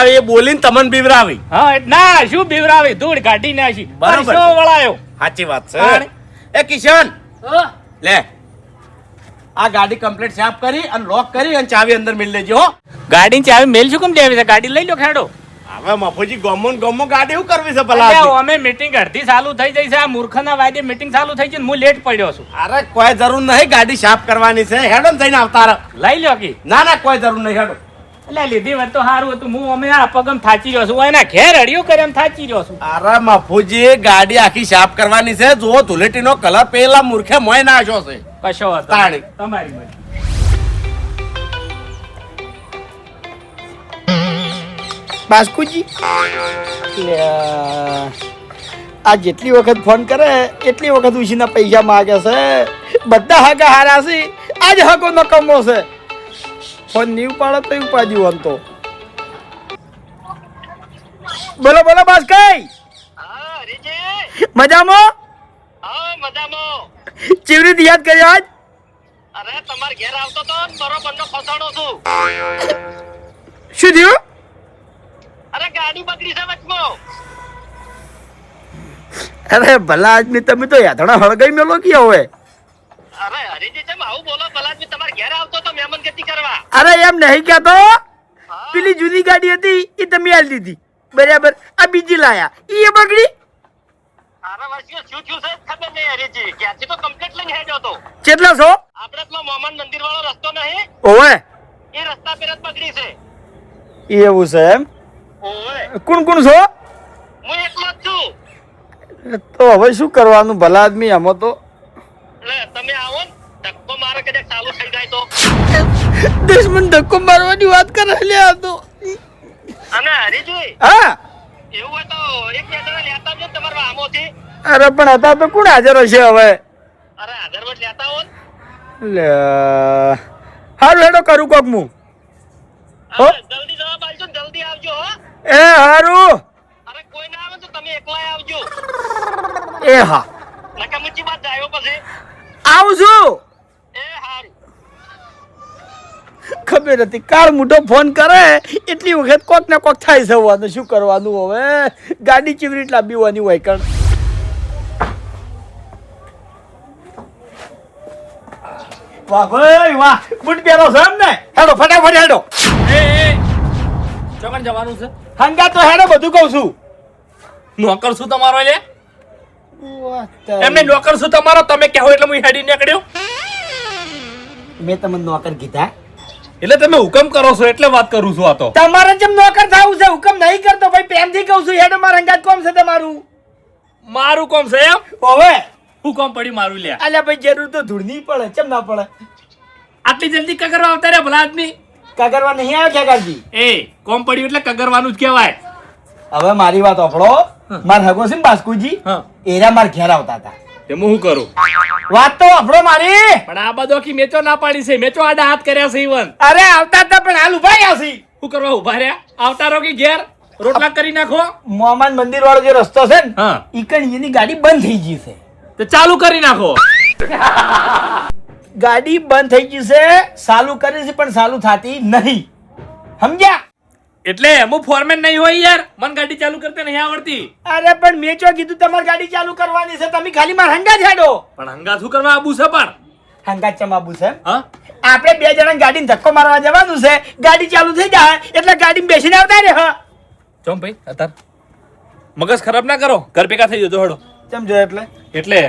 આવે એ બોલીને તમને બીવરાવી. હા ના શું બીવરાવી ધૂળ કાઢી નાખી બરાબર છે. પરસો વળાયો. સાચી વાત તાણે. છે. એ કિશન લે આ ગાડી કમ્પ્લીટ સાફ કરી અને લોક કરી અને ચાવી અંદર મિલ લેજો હો. ગાડી ચાવી મેલ શું કેમ દેવી છે? ગાડી લઈ લો ખેડો. હવે મફુજી ગમો ગાડી શું કરવી છે ભલા અલ્યા, આદમી? અમે મીટિંગ અડધી ચાલુ થઈ જઈ છે આ મૂર્ખના વાયદે મીટિંગ ચાલુ થઈ છે ને હું લેટ પડ્યો છું. અરે કોઈ જરૂર નહીં, ગાડી સાફ કરવાની છે. હેડો ને થઈને આવતા રહો. લઈ લ્યો કી. ના ના કોઈ જરૂર નહીં, હેડો. એટલે લીધી વાત તો સારું હતું. હું અમે આ પગમ થાચી રહ્યો છું એના ઘેર અડિયું કરે એમ થાચી રહ્યો છું. અરે મફુજી ગાડી આખી સાફ કરવાની છે. જુઓ ધૂળેટીનો કલર પેલા મૂર્ખે મોય નાખ્યો છે. કશો વાંધો તાળી. નહીં. તમારી મરજી. બાસ્કુજી આ જેટલી વખત ફોન કરે એટલી વખત ઉછીના પૈસા માગે છે. બધા હગા હારા છે, આજ હગો નકમો છે. ફોન નહીં ઉપાડે તો ઉપાડ્યું આમ તો. બોલો બોલો બાસ્કઈ, મજામાં? કેવી રીતે યાદ કર્યો આજ? અરે તમાર ઘેર આવતો તો બરોબર નો ફસાણો છું. શું થયું? અરે ગાડી બગડી છે વચમાં. અરે ભલા આદમી, તમે તો યાદણા હળગાઈ મેલો કે હવે. અરે હરીજી છે આવું બોલો ભલા આદમી, તમાર ઘેર આવતો તો મહેમાન ગતિ કરવા. અરે એમ નહીં કહેતો, પેલી જૂની ગાડી હતી એ તમે આલી દીધી બરાબર, આ બીજી લાયા એ બગડી. અરે વર્ષીઓ શું થયું છે ખબર નહીં હરીજી. ક્યાંથી તો કમ્પ્લીટ લઈને હેડ્યો તો. કેટલા છો? આપણે પેલો મોહમ્મદ મંદિર વાળો રસ્તો નહીં, ઓવે એ રસ્તા પર જ બગડી છે. એવું છે એમ? ઓય કોણ કોણ છો? હું એકલો જ છું. તો હવે શું કરવાનું ભલા આદમી આમાં તો? લે તમે આવો ને, ધક્કો મારો કદાચ ચાલુ થઈ જાય તો. દુશ્મન ધક્કો મારવાની વાત કરે લે આ તો. અને હરીજી હા, એવું હોય તો એક બે જણા લેતા આવજો ને તમારા આમોથી. અરે પણ હતા તો કોણ હાજર હશે હવે? અરે હાજરવટ લેતા આવો ને. લે હારું હેડો કરું કોક હું. હો? અરે જલ્દી જવાબ આવજો ને, જલ્દી આવજો હો. એ હારું. અરે કોઈ ના આવે તો તમે એકલા આવજો. એ હા, નકા મુચી બાદ જાય પછી. આવું છું. એ હારું. ખબર હતી કાળ મોટો ફોન કરે એટલી વખત કોક ને કોક થાય છે. હોવાનું શું કરવાનું હવે? ગાડી કેવી રીતે લાંબી હોવાની હોય કણ. વાહ ભાઈ વાહ, બુટ પહેરો છે એમ ને? હેડો ફટાફટ હેડો. ચોકન જવાનું છે. હંગા તો હેડો, બધું કહું છું. નોકર શું તમારો લે? એમને નોકર શું તમારો? તમે કહો એટલે હું હેડી નીકળ્યો. મેં તમને નોકર કીધા? એટલે તમે હુકમ કરો છો એટલે વાત કરું છું. આ તો તમારે જેમ નોકર થાવું છે, હુકમ નહીં કરતો ભાઈ, પ્રેમથી કહું છું. હેડો, મારા હંગાત કોમ છે તમારું. મારું કોમ છે એમ? હવે હું કોમ પડી મારું લે? અલ્યા ભાઈ, જરૂર તો ધૂળ નહીં પડે, કેમ ના પડે? આટલી જલ્દી કગરવા આવતા રહ્યા ભલા આદમી? કાગરવા નહીં આવ્યો ખેગારજી? એ કોમ પડ્યું એટલે કગરવાનું જ કહેવાય. હવે મારી વાત સાંભળો. માર હગો છે ને બાસ્કુજી, હા. એરા માર ઘેર આવતા હતા. તે હું શું કરું? વાત તો સાંભળો મારી. પણ આ બધો કી મેચો ના પાડી છે. મેચો આડા હાથ કર્યા છે ઈવન. અરે આવતા હતા પણ હાલ ઉભા રહ્યા છે. શું કરવા ઉભા રહ્યા? આવતા રહો કે ઘેર રોટલા કરી નાખો. મોહમ્મદ મંદિર વાળો જે રસ્તો છે ને, હા. ઈકણ એની ગાડી બંધ થઈ ગઈ છે. તો ચાલુ કરી નાખો. ગાડી બંધ થઈ ગઈ છે, ચાલુ કરી છે પણ ચાલુ થતી નહીં. સમજ્યા? એટલે હું ફોરમેન નહીં હોય યાર. મન ગાડી ચાલુ કરતા નહીં આવડતી. અરે પણ મેં ચો કીધું તમારે ગાડી ચાલુ કરવાની છે, તમે ખાલી માર હંગા જ હેડો. પણ હંગા શું કરવા આબુ છે પણ? હંગા ચમાબુ છે. હા આપણે બે જણા ગાડીને ધક્કો મારવા જવાનું છે. ગાડી ચાલુ થઈ જાય એટલે ગાડીમાં બેસીને આવતા રે. હા, ચોમ ભાઈ અત્યારે મગજ ખરાબ ના કરો. ઘર ભેગા થઈ જજો હડો. કેમ જો એટલે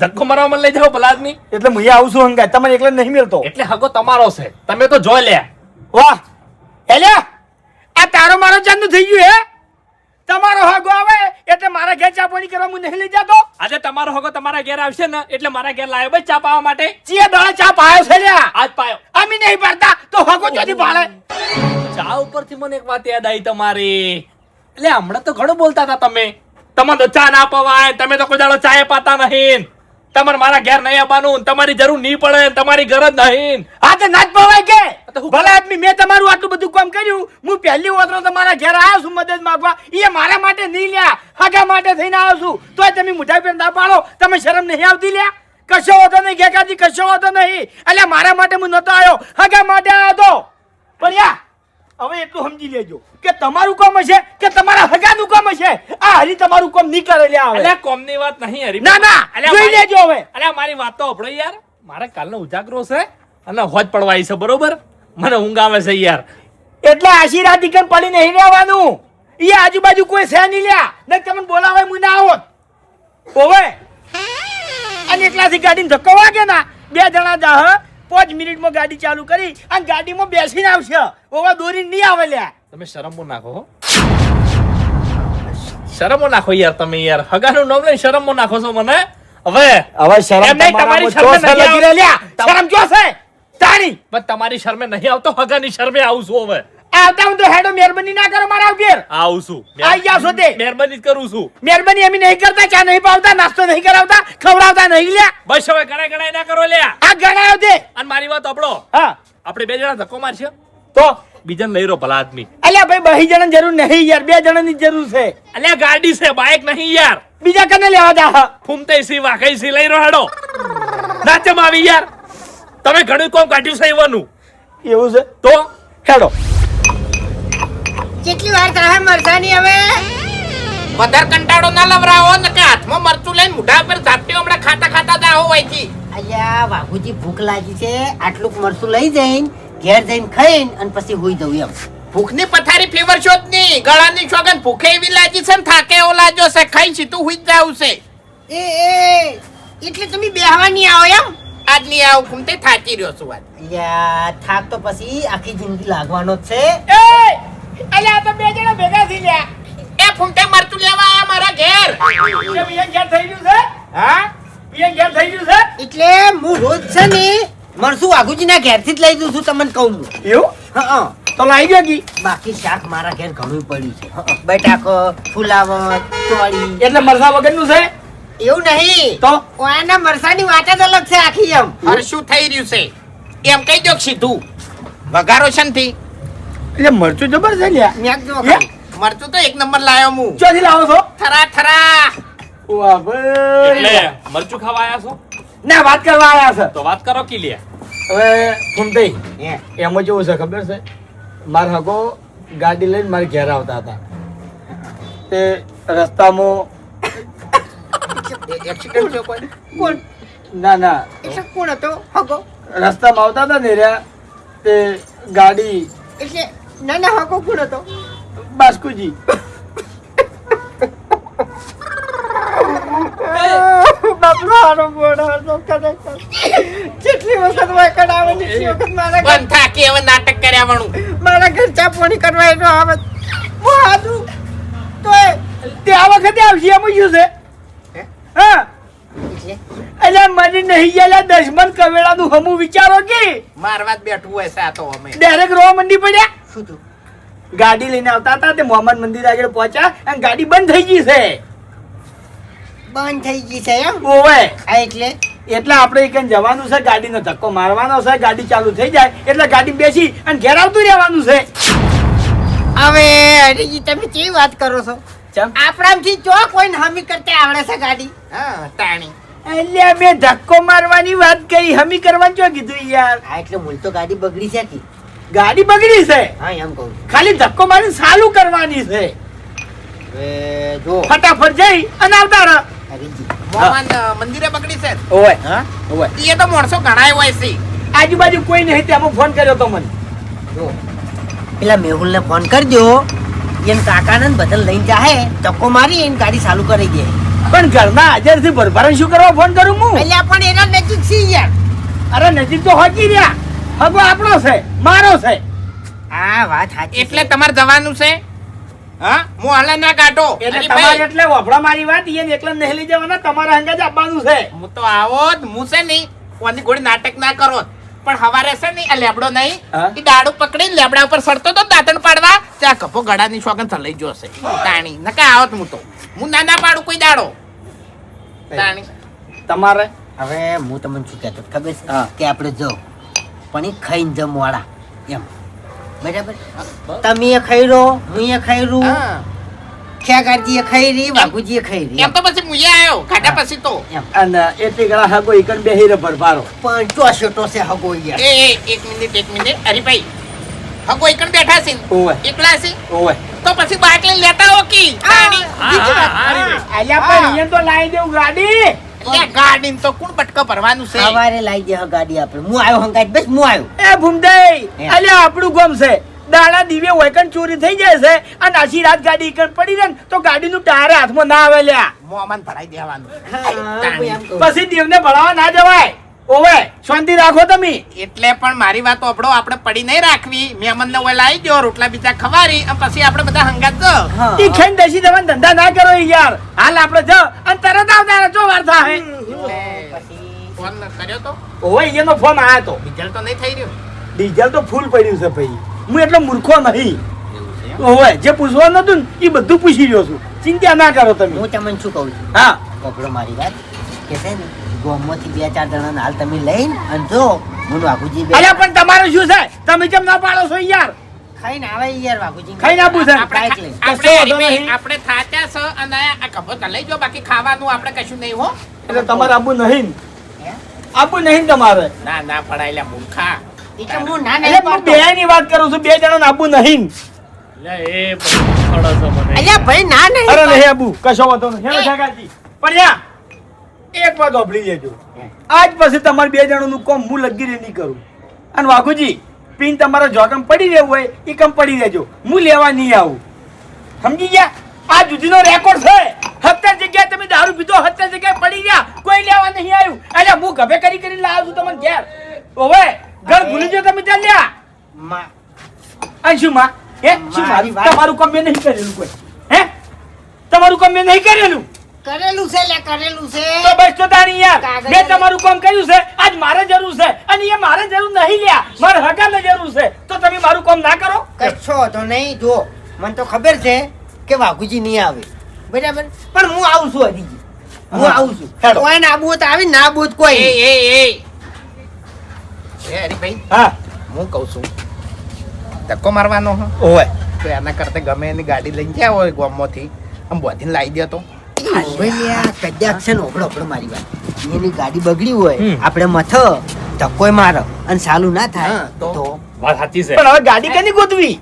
ધક્કો મારવા લઈ જાઓ ભલા આદમી. એટલે હું આવું છું હંગા, તમને એકલા નહીં મળતો. એટલે હગો તમારો છે. તમે તો જોઈ લે. વાહ હેલ્યા, આ તારો મારો ચાંદુ થઈ ગયું હે? તમારો હગો આવે એટલે મારા ઘેર ચા પાણી કરવા હું નહીં લઈ જતો. આજે તમારો હગો તમારા ઘેર આવશે ને એટલે મારા ઘેર લાવ્યો ભાઈ ચા પાવા માટે. ચીએ દાડા ચા પાયો છે લ્યા? આજ પાયો. અમે નહીં પાડતા તો હગો ચોથી પાડે. ચા ઉપરથી મને એક વાત યાદ આવી તમારી. એટલે હમણાં તો ઘણું બોલતા હતા તમે. તમે તો ચા ના પવાય, તમે તો કોઈ દાડો ચાય પાતા નહીં. તમારે મારા ઘેર નહીં આવવાનું, તમારી જરૂર નહીં પડે, તમારી ગરજ નહીં. હા તો નાચ પવાય કે તો હું- ભલા આદમી, મેં તમારું આટલું બધું કામ કર્યું. હું પહેલી વખત તમારા ઘેર આવ્યો છું મદદ માંગવા. એ મારા માટે નહીં લ્યા, હગા માટે થઈને આવ્યો છું. તોય તમે મુઠાઈ પર ના પાડો. તમે શરમ નહીં આવતી લ્યા? કશો હોતો નહીં ઘેકાજી, કશો હોતો નહીં. એટલે મારા માટે હું નતો આવ્યો, હગા માટે આવ્યો તો. પણ યા હવે એટલું સમજી લેજો કે તમારું કામ હશે કે તમારા હગાનું કામ હશે, આ હરી તમારું કામ નહીં કરે લ્યા હવે. અલ્યા કોમની વાત નહીં હરી. ના ના, અલ્યા જોઈ મારી- લેજો હવે. અલ્યા મારી વાત તો સાંભળો યાર. મારે કાલનો ઉજાગરો છે અને હોજ પડવાઈ છે બરોબર. મને ઊંઘ આવે છે યાર. એટલે આશીર્વાદ ઈકન પડી નહીં રહેવાનું. એ આજુબાજુ કોઈ છે નહીં લ્યા ને તમને બોલાવે હું ના આવત ઓવે અને એકલાથી ગાડીને ધક્કો વાગે ના 2 જણા જા 5 મિનિટમાં ગાડી ચાલુ કરી અને ગાડીમાં બેસીને આવશે ઓવા દોરીને નહીં આવે લ્યા તમે શરમો નાખો હો. શરમો નાખો યાર તમે યાર હગાનું નામ લઈને શરમો નાખો છો મને હવે હવે એમ નહીં, તમારી શરમે નહીં લગી લ્યા શરમ ક્યો છે તારી બસ તમારી શરમે નહીં આવતો હગાની શરમે આવું છું હવે આવતા હું તો હેડો મહેરબાની ના કરો મારા ઘેર આવું છું આઈ જાવ છો તે મહેરબાની જ કરું છું મહેરબાની એમ નહીં કરતા ચા નહીં પાવતા નાસ્તો નહીં કરાવતા ખવડાવતા નહીં લ્યા બસ હવે ગણાય ના કરો લ્યા આ ગણાયો તે અને મારી વાત સાંભળો હા આપણે 2 જણા ધક્કો મારશે તો બીજાને લઈ રહ્યો ભલા આદમી અલ્યા ભાઈ 2 જણાની જરૂર નહીં યાર 2 જણાની જરૂર છે અલ્યા ગાડી છે બાઇક નહીં યાર બીજા કને લેવા જા ફૂમતે સી વાકઈ સી લઈ રહ્યો હેડો નાચમ આવી યાર તમે ઘણું કોમ કાઢ્યું છે એવાનું એવું છે તો હેડો કેટલી વાર થાય મરસાની હવે વધારે કંટાળો ના લવરાવો ને કે હાથમાં મરચું લઈને મોઢા પર ઝાપટી હમણાં ખાતા ખાતા જાઓ હોયથી. અલ્યા વાઘુજી ભૂખ લાગી છે આટલું મરસું લઈ જઈને ઘેર જઈને ખાઈને અને પછી હોઈ જવું એમ ભૂખની પથારી ફીવર છો જ નહીં ગળાની સોગન ભૂખે એવી લાગી છે ને થાકે એવો લાગ્યો છે ખાઈ સીધું હુઈ જ જાવું છે. એ એટલે તમે બેહવા નહીં આવો એમ આજ નહીં આવું ફૂમતે થાકી રહ્યો છું આજ. અલ્યા થાક તો પછી આખી જિંદગી લાગવાનો જ છે એ અલ્યા આ તો 2 જણા ભેગા થઈ લ્યા એ ફૂમતે મરચું લેવા આયા મારા ઘેર. એ બીજા ઘેર થઈ ગયું છે હા બીજા ઘેર થઈ ગયું છે એટલે હું રોજ છે ને મરસું વાઘુજીના ઘેરથી જ લઈ દઉં છું તમને કહું હું. એવું હા તો લાવી ગયો કી બાકી શાક મારા ઘેર ઘણું પડ્યું છે બટાકો ફુલાવર ચોળી એટલે મરસા વગરનું છે એવું નહીં તો ઓયાના મરસાની વાત જ અલગ છે આખી એમ હવે શું થઈ રહ્યું છે એમ કહી દો સીધું વઘારો છે ને થી એટલે મરચું જબર છે લ્યા મેં જો હે? મરચું તો 1 નંબર લાયો હું ચોથી લાવો છો થરા થરા વાહ ભાઈ એટલે મરચું ખાવા આયા છો ના વાત કરવા આવ્યા છે તો વાત કરો કી લે હવે ફૂમતઈ એમાં કેવું છે ખબર છે મારા હગો ગાડી લઈને મારે ઘેર આવતા હતા તે રસ્તામાં એક્સિડન્ટ થયો કોઈ કોણ ના એટલે કોણ હતો હગો રસ્તામાં આવતા હતા ને રહ્યા તે ગાડી એટલે નાના હગો કોણ હતો બાસ્કુજી કેટલી વખત વાય કઢાવવાની છે વખત મારા ઘર બંધ થાકી હવે નાટક કર્યા વાળું મારા ઘર ચા પાણી કરવા એનો આવે હું હાથું તો તે આ વખતે આવશે એમ શું છે હા એટલે મને નહીં ગયેલા દશમન કવેળાનું હમું વિચારો કે મારવા જ બેઠું હોય છે આ તો અમે ડાયરેક્ટ રોવા મંડી પડ્યા શું તું ગાડી લઈને આવતા હતા તે મોહમ્મદ મંદિર આગળ પહોંચ્યા અને ગાડી બંધ થઈ ગઈ છે બંધ થઈ ગઈ છે એમ ઓવે આ એટલે એટલે આપણે એક જવાનું છે ગાડીનો ધક્કો મારવાનો છે ગાડી ચાલુ થઈ જાય એટલે ગાડી બેસી અને ઘેર આવતું રહેવાનું છે હવે હરીજી તમે કેવી વાત કરો છો ચમ આપણાથી ચો કોઈ હમી કરતે આવડે છે ગાડી હા તાણી એટલે મેં ધક્કો મારવાની વાત કરી હમી કરવાનું શું કીધું યાર હા એટલે મૂળ તો ગાડી બગડી છે કે ગાડી બગડી છે હા એમ કહું ખાલી ધક્કો મારીને ચાલુ કરવાની છે હવે જો ફટાફટ જઈ અને આવતા રહો હરીજી મોહન મંદિરે બગડી છે ઓવે હા ઓવે એ તો માણસો ઘણાય હોય છે આજુબાજુ કોઈ નહીં તેમાં ફોન કર્યો તો મને જો પેલા મેહુલ ને ફોન કરજો એને કાકાને ને બદલ લઈને જાહે ધક્કો મારી એને ગાડી ચાલુ કરી દે પણ ઘરના હાજરથી ભરભરણ શું કરવા ફોન કરું હું એટલે પણ એના નજીક છે યાર અરે નજીક તો હોકી રહ્યા હગો આપણો છે મારો છે આ વાત સાચી એટલે તમારે જવાનું છે હા હું હાલે ના કાઢો એટલે અરે તમારે ભાઈ, એટલે વફડા મારી વાત એને એકલા નહીં લઈ જવાના તમારા હંગા જ આપવાનું છે હું તો આવો જ હું છે નહીં કોની ઘોડી નાટક ના કરો પણ હવારે છે નહીં આ લેબડો નહીં હા? એ દાડું પકડીને લેબડા ઉપર સડતો તો દાંતણ પાડવા ત્યાં કપો ગળાની શોગન થલાઈ ગયો હશે તાણી નકા આવત હું તો હું ના ના પાડું કોઈ દાડો તાણી તમારે હવે હું તમને શું કહેતો ખબર છે હા. કે આપણે જો પણ એ ખાઈને જમવાળા એમ બરાબર તમે એ ખાઈ રહો હું એ ખાઈ રહું હા. ખ્યાગારજી એ ખાઈ રહી વાઘુજી એ ખાઈ રહી એમ તો પછી મુએ આવ્યો ખાધા પછી તો એમ અને એટલી ગળા હગો ઈકણ બેહી રે ભરભારો પણ ચોસેટો છે હગો યાર એ એક મિનિટ હરીભાઈ હગો એકણ બેઠા છે ને? ઓવે એકલા છે ઓવે તો પછી બાઇક લઈને લેતા હો કી તાણી. બીજી વાત. અલ્યા પણ અહીંયા તો લાવી દેવું ગાડી લે ગાડીને તો કોણ બટકા ભરવાનું છે સવારે લાવી દે ગાડી આપણે હું આવ્યો હંગાત બસ હું આવ્યો એ ભૂમદઈ હે. અલ્યા આપણું ગમ છે દાડા દીવે વૈકન ચોરી થઈ જાય છે અને આછી રાત ગાડી ઈકણ પડી રહે ને તો ગાડીનું ટાયર હાથમાં ના આવે લ્યા. મોમાં ભરાઈ દેવાનું. એમ કહું. પછી દેવને ભણાવવા ના જવાય. ઓવે શાંતિ રાખો તમે. એટલે પણ મારી વાત ઓપડો, આપણે પડી નહીં રાખવી. મહેમાનને ઓય લાવી દો, રોટલા બીજા ખવારી અને પછી આપણે બધા હંગાત જો. હા. ઈ ખાઈને દેશી દવાનો ધંધા ના કરો યાર. હાલ આપણે જ અને તરત આવતા રહો, જો વાર થાય. ફોન કર્યો તો ઓવે એનો ફોન આયો તો. રિઝલ્ટ તો નહીં થઈ રહ્યું. ડીઝલ તો ફૂલ પડ્યું છે ભાઈ. હું એટલો મૂર્ખો નહીં. એવું છે એમ? ઓવે જે પૂછવાનું હતું ને એ બધું પૂછી રહ્યો છું. ચિંતા ના કરો તમે. હું તમને શું કહું છું હા પકડો મારી વાત કે છે ને ગોમમાંથી 2-4 જણાને હાલ તમે લઈને અને જો હું વાઘુજી બે અલ્યા પણ તમારું શું છે? તમે કેમ ના પાડો છો યાર? ખાઈને આવે યાર વાઘુજી ખાઈને આપું છે. બાઈક લઈને. કશો વાંધો નહીં. આપણે થાચ્યા છે અને આ કપો લઈ જો, બાકી ખાવાનું આપણે કશું નહીં હો. એટલે તમારે આબુ નહીં ને? હે? આબુ નહીં તમારે. ના ના પડાયેલા મૂર્ખા. એ તો હું ના એટલે નહીં હું પાડતો. બે ની વાત કરું છું. 2 જણાને આબુ નહીં. એટલે એ બધું ખડો છો મને. અલ્યા ભાઈ ના નહીં અરે નહીં આબુ. કશો વાંધો નહીં. હેલો કાકાજી. પણ યા એક વાત ઓભળી લેજો. આજ પછી તમારે 2 જણાનું કોમ હું લગી નહીં કરું. અને વાઘુજી પિન તમારા જોકમ પડી રહેવું હોય એ કમ પડી રહેજો. હું લેવા નહીં આવું. સમજી ગયા? આ જુદીનો રેકોર્ડ છે. 70 જગ્યાએ તમે દારૂ પીધો, 70 જગ્યાએ પડી ગયા, કોઈ લેવા નહીં આવ્યું. એટલે હું ગભે કરી લાવું છું તમને ઘેર. ઓવે ઘર ભૂલી જો તમે ત્યાં લ્યા. માં અને શું માં? હે શું મારી મારું વાત- તમારું કામ મેં નહીં કરેલું કોઈ? હે તમારું કામ મેં નહીં કરેલું? કરેલું છે લે કરેલું છે તો બસ તો તાણી યાર. કાગળ મેં તમારું કામ કર્યું છે. આજ મારે જરૂર છે અને એ મારે જરૂર નહીં લ્યા. મારે હગાને જરૂર છે. તો તમે મારું કામ ના કરો? કશો તો નહીં જો મને તો ખબર છે કે વાઘુજી નહીં આવે બરાબર પણ હું આવું છું હરીજી હું હા. આવું છું હેડો. કોઈ ના આબુ તો આવી ના આબુ તો એ કોઈ એ એ એ હરીભાઈ, હા હું કહું છું ધક્કો મારવાનો હો ઓવે તો એના કરતા ગમે એની ગાડી લઈને ગયા હોય ગામમાંથી આમ બોધીને લાવી દે તો. કદાચ છે ને ઓગળો ઓગળો મારી વાત એની ગાડી બગડી હોય હમ. આપણે મથ ધક્કોય મારો અને સાલું ના થાય હા, તો? તો વાત સાચી છે. પણ હવે ગાડી કની ગોતવી?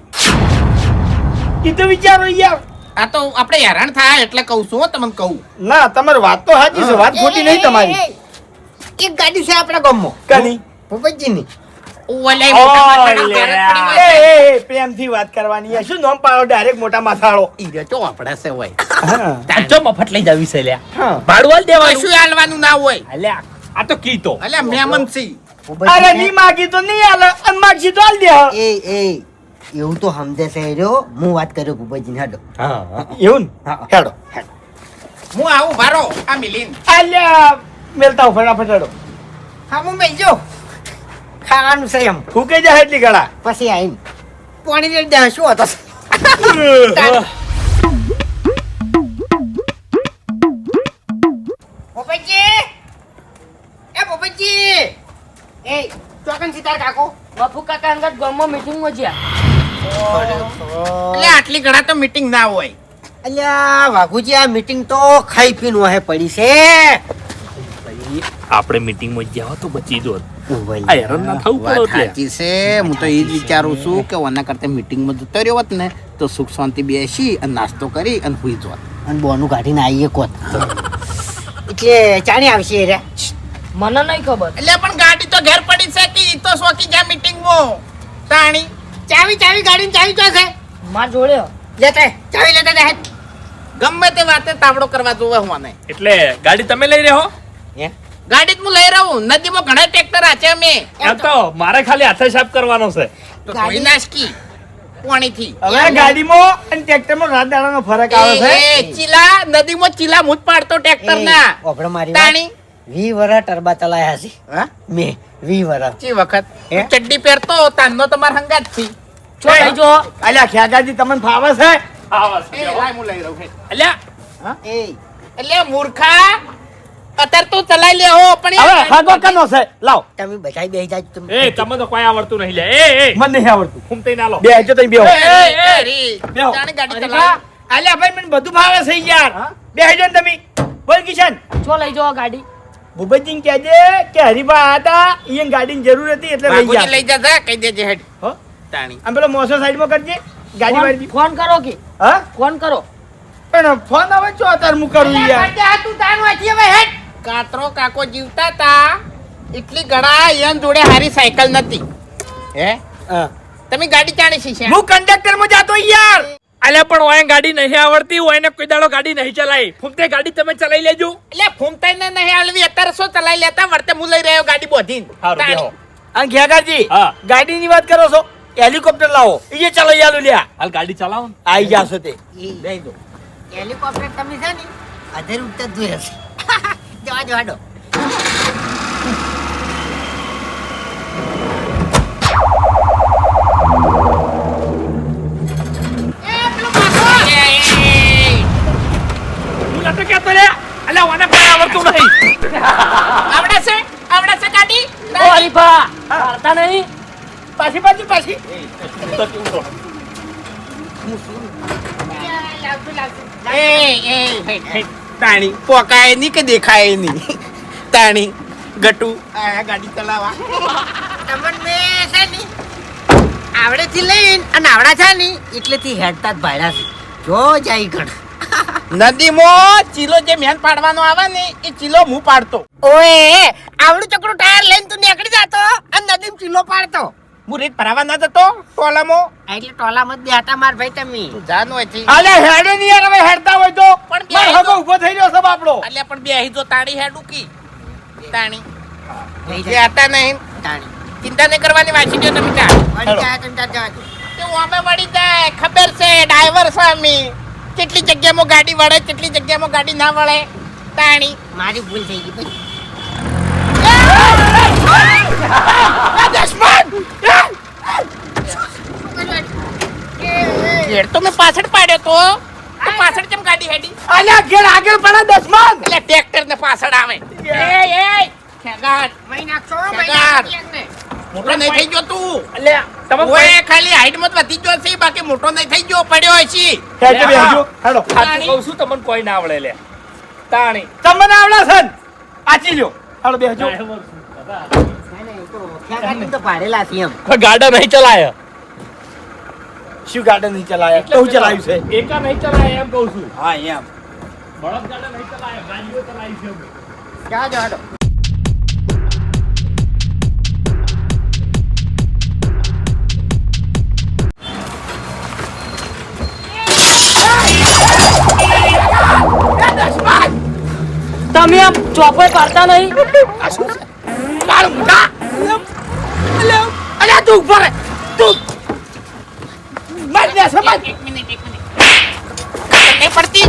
ઈ તો વિચારો યાર. આ તો આપણે હેરાન થાય એટલે કહું છું હો, તમને કહું. ના તમારી વાત તો સાચી છે. વાત ખોટી નહીં તમારી. એક ગાડી છે આપણા ગામમાં કની? ભૂપતજીની ઓલે મોટા માથાનો ઓય ઘેર જ લે. પડી હોય છે. એ પ્રેમથી વાત કરવાની યાર. શું નામ પાડો ડાયરેક્ટ મોટા માથાળો? ઈ રહ્યો ચો આપણા છે હોય. હા. જો મફત લઈ જાવી છે લ્યા. હા. ભાડું આલ દેવાનું. કશું હાલવાનું ના હોય. અલ્યા આ તો કીધો. અલ્યા મહેમાન છે. અરે ની માગી તો નહીં આલે અને માગશી તો આલ દે. એ એવું તો સમજે છે રહ્યો હું વાત કર્યો ભૂપતજીને હેડો હા એવું ને? હા. હેડો. હું આવું ભારો આ મિલીન. આલ્યા મેલતા હું ફટાફટ હેડો. હા હું મેલજો ખાવાનું છે એમ ફૂકે જાય એટલી ગળા. પછી આવીને પાણી રેડી દે શું હતો ભૂપતજી એ ભૂપતજી એ ચોકન સિતાર કાકો બાપુ કાકા અંગત ગામમાં મીટિંગમાં જ્યાં એટલે આટલી ઘણા તો મીટિંગ ના હોય. અલ્યા વાઘુજી આ મીટિંગ તો ખાઈ પીને વાહે પડી છે આપણે મીટિંગમાં ગયા તો બચી જો. ઉભા આ હેરાન ના થવું પડે વાત એટલે. સાચી છે. હું તો એ જ વિચારું છું કે ઓના કરતા મીટિંગમાં જતો રહ્યો હોત ને તો સુખ શાંતિ બેસી અને નાસ્તો કરી અને હુઈ જોત. અને બોનું કાઢીને આવીએ કોત એટલે ચાણી આવશે રે મને નહીં ખબર એટલે પણ ગાડી તો ઘેર પડી છે કે ઈ તો શોકી જા મીટિંગમાં તાણી. ચાવી ગાડીની ચાવી તો છે માં જોડે લેતા ચાવી લેતા જાય ગમે તે વાતે તાવડો કરવા જોવે હું આને. એટલે ગાડી તમે લઈ રહ્યો? ગાડી જ હું લઈ રહું. નદીમાં ઘણા ટ્રેક્ટર આચે અમે એમ તો મારે ખાલી હાથે સાફ કરવાનો છે. તો ધોઈ નાખી પાણીથી. હવે ગાડીમાં અને ટ્રેક્ટરમાં રાત દાડાનો ફરક આવે છે. એ ચીલા નદીમાં ચીલા મુજ પાડતો ટ્રેક્ટર ના ઓભળો મારી તાણી. 20 વરા ટરબા ચલાયા છે હા? મેં 20 વરા ચી વખત હે? ચડ્ડી પહેરતો તાનનો તમાર હંગાત થી. છો લઈ જો અલ્યા ખ્યાગાજી તમને ફાવે છે? એ લાય હું લઈ રહું. અલ્યા એ એટલે મૂર્ખા અત્યારે તો ચલાઈ લે હો પણ હવે યાર હાગો કનો છે? લાવ. તમે બધાય બેહી જાજો તમે એ તમે તો કોઈ આવડતું નહીં લે. એ મને નહીં આવડતું. ફૂમતાઈ ના લો. બે હજો તઈ બેહો. એ રી બેહો. જાણે ગાડી અરે ચલાવે. અલ્યા ભાઈ મને બધું ફાવે છે યાર. બે હજો ને તમે. બોલ કિશન. છો લઈ જો ગાડી ભૂપતજીને કહેજે કે હરીભા હતા ઈયન ગાડીની જરૂર હતી એટલે લઈ બાપુજી ગયા. લઈ જા કહી દેજે હેડ હો? તાણી. આમ પેલો મોસો સાઈડમાં કરજે ગાડી વાળી. ફોન કરો કે હા ફોન કરો પણ ફોન હવે ચો તાર હું કરું યાર. કાતરો કાકો જીવતા તા એટલી ઘડા એન જોડે હારી સાયકલ નથી હે હા તમે ગાડી ચાણી શીખ્યા હું કંડક્ટર માં જાતો યાર. અલ્યા પણ ઓય ગાડી નહીં આવડતી હોય ને કોઈ દાડો ગાડી નહીં ચલાવી ફૂમતે ગાડી તમે ચલાવી લેજો. એટલે ફૂમતાઈને નહીં આલવી અત્યારે શું ચલાવી લેતા વર્તે હું લઈ રહ્યો ગાડી બોધીને હારું, તાણી. બેહો. અને ઘેગાજી હા. ગાડીની વાત કરો છો, હેલિકોપ્ટર લાવો એ ચલાવી આલું લ્યા. હાલ ગાડી ચલાવો ને. આઈ જાશો તે. લઈ દો. હેલિકોપ્ટર તમે છે ને અધર ઉઠતા જ જોયા છે જવા દો હાડો એ, હું નતો કહેતો લે. અલ્યા ઓને પણ આવડતું નહીં. આવડે છે ગાડી ઓ હરીફા પાડતા નહીં પાછી પાછી પાછી. એ તાણી પોકાય નહીં કે દેખાય નહીં તાણી ગટુ આ ગાડી ચલાવવા તમને મેં છે ને આવડેથી લઈને અને આવડા છે ને એટલેથી હેડતા જ ભાડ્યા છે જો જાય ગણ નદીમાં ચીલો જે મેન પાડવાનો આવે ને એ ચીલો હું પાડતો ઓએ આવડું ચકડું ટાયર લઈને તું નીકળી જાતો અને નદીમ ચીલો પાડતો હું રેત ભરાવા ના જતો ટોલામાં એટલે ટોલામાં જ બેઠા માર ભાઈ તમે તું જાનો હતી અલે હેડે ની યાર, હવે હેડતા હોય તો પણ માર હગો ઊભો થઈ રહ્યો છે બાપડો. એટલે પણ બેહી તો તાળી હેડું કી તાણી લઈ જે જાય હતા નહીં તાણી ચિંતા નહીં કરવાની વાંચી દો તમે ચાલ વળી જાય તમે તાર જવા દો તે અમે વળી જાય ખબર છે ડ્રાઈવર છે અમે કેટલી જગ્યામાં ગાડી વળે કેટલી જગ્યામાં ગાડી ના વળે તાણી મારી ભૂલ થઈ ગઈ ભાઈ ઘેર તો મેં પાછળ પાડ્યો તો પાછળ કેમ ગાડી હેડી અલ્યા ઘેર આગળ પડે દસમાન. એટલે ટ્રેક્ટર ને પાછળ આવે એ ખેગાટ મહી નાખશો શેગાર. મોટો નહીં થઈ ગયો તું અલ્યા તમે ઓય ખાલી હાઈટ માં વધી ગયો છે બાકી મોટો નહીં થઈ ગયો પડ્યો હોય છે હેડે બેહજો. હેડો. સાચું કહું છું તમને કોઈ ના આવડે લે. તાણી તમને આવડે છે ને? આચી લ્યો. હેડો બેહજો. તો પાડેલા છે એમ કોઈ ગાડા નહીં ચલાય. શું ગાડી નહીં ચલાયા? તો હું ચલાવ્યું છે. એકા નહીં ચલાય એમ કહું છું. હા એમ. બળદ ગાડા નહીં ચલાય ગાડીઓ ચલાવી છે અમે. જવા દો હાડો તમે આમ ચોપોય પાડતા નહીં કાળ મુકા અલ્યા તું ઉભો રહે. તું મારી દે સમાજ. એક મિનિટ નહીં પડતી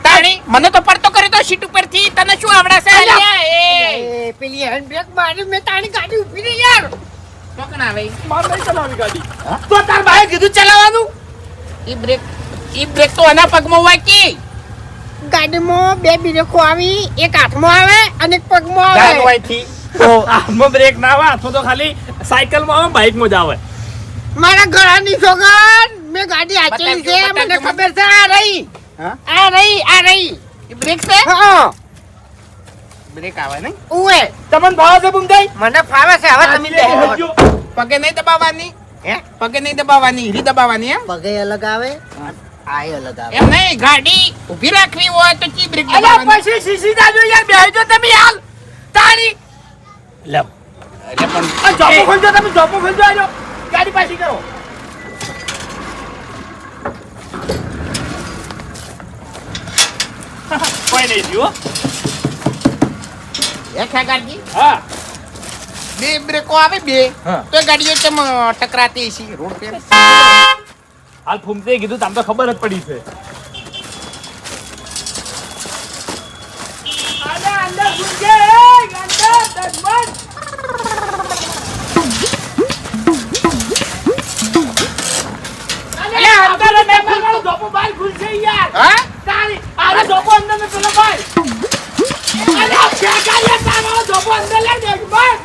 તાણી મને તો પડતો કર્યો તો સીટ ઉપરથી તને શું આવડાશે અલ્યા એ પેલી હેન્ડ બ્રેક મારી મેં તારી ગાડી ઊભી રહી યાર કોકણ આવે માર નહીં ચલાવી ગાડી. તો તાર ભાઈએ કીધું ચલાવવાનું. ઈ બ્રેક તો આના પગમાં હોય કે ગાડીમાં બે બ્રેકો આવી એક હાથમાં આવે અને એક પગમાં જાન આવે હોય થી આમાં બ્રેક ના આવે અથવા તો ખાલી સાયકલમાં આવે બાઇકમાં જ આવે. મારા ઘરની સોગન મેં ગાડી હાચેલી છે બતાવજો, મને બતાવજો. ખબર છે આ રહી હા? આ રહી ઈ બ્રેક છે હા બ્રેક આવે નહીં ઉએ તમને ભાવ છે બુમદાઈ? મને ફાવે છે હવે તમે બેહો. બેહજો. પગે નહીં દબાવવાની હે પગે નહીં દબાવવાની હીરી દબાવવાની એમ પગે અલગ આવે આય અલગ આવે એમ નહીં ગાડી ઊભી રાખવી હોય તો ચી બ્રેક અલ્યા દબાવવાની પછી સીસી જાજો યાર, બેહજો તમે હાલ. તારી લે અરે પણ આ જોપો ખોલજો, તમે જોપો ખોલજો. આજો ગાડી પાછી કરો. કોઈ નહીં થયું. એ ખેગાડજી હા બે બ્રેકો આવે બે હા. તો ગાડીઓ ચમ ટકરાતી છે રોડ પર હાલ ફૂમતે કીધું તમને ખબર જ પડી છે. અલ્યા અંદર ઘૂસજે, અંદર દસમન. અલ્યા અંદર ને પેલો જોપો બહાર ઘૂસજે યાર. હા તારી આરે જોપો અંદર ને પેલો બહાર. અલ્યા શેકાયા તારો જોપો અંદર લે દસમન.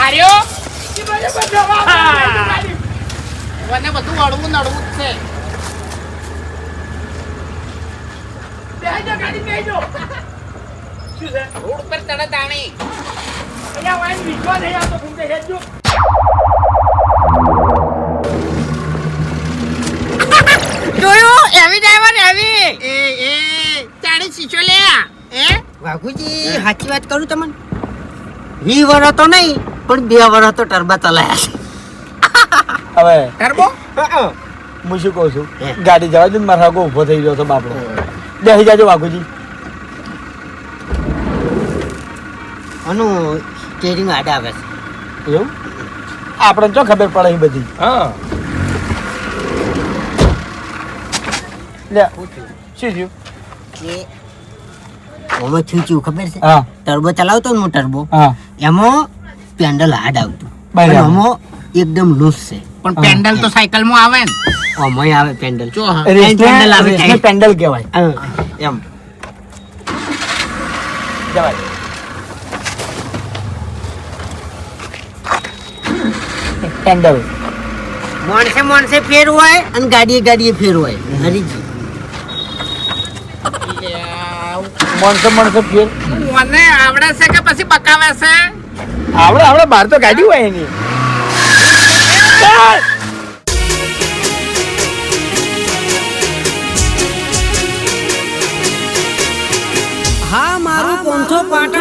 આર્યો ઈ બધે બધો વાહ. મને બધું અડવું નડવું જ છે બેહજો ગાડી બેહજો. શું છે? રોડ પર તરત આણી અલ્યા વાઈન વિશ્વાસ નહીં આવતો ફૂમતે હેડજો. જોયું એવી ડ્રાઈવર એવી એ ચાણી શીશો લે એ વાઘુજી સાચી વાત કરું તમને 20 વર્ષ તો નહીં પણ 2 વર્ષ તો ટર્બા ચલાયા છે હવે ટર્બો હું શું કહું છું ગાડી જવા દે ને મારા આગળ ઊભો થઈ ગયો છે બાપડો બેસી જાજો વાઘુજી આનું સ્ટેરિંગ આડા આવે છે એવું આપણે ચો ખબર પડે એ બધી હા લે શું થયું કે ઓમાં થયું ખબર છે હા ટર્બો ચલાવતો ને હું ટર્બો હા એમાં પેન્ડલ હાર્ડ આવતું બરાબર. અને આમાં એકદમ લૂઝ છે પણ પેન્ડલ તો સાયકલમાં આવે ને આમાંય આવે પેન્ડલ જો હા. પેન્ડલ આવે રેસને પેન્ડલ કહેવાય હા, એમ જવાય પેન્ડલ માણસે ફેર હોય અને ગાડીએ ફેર હોય હરીજી માણસો ફેર મને આવડે છે કે પછી બકાવે છે આપણે બહાર તો ગાડી હોય એની હા મારું 500 પાટણ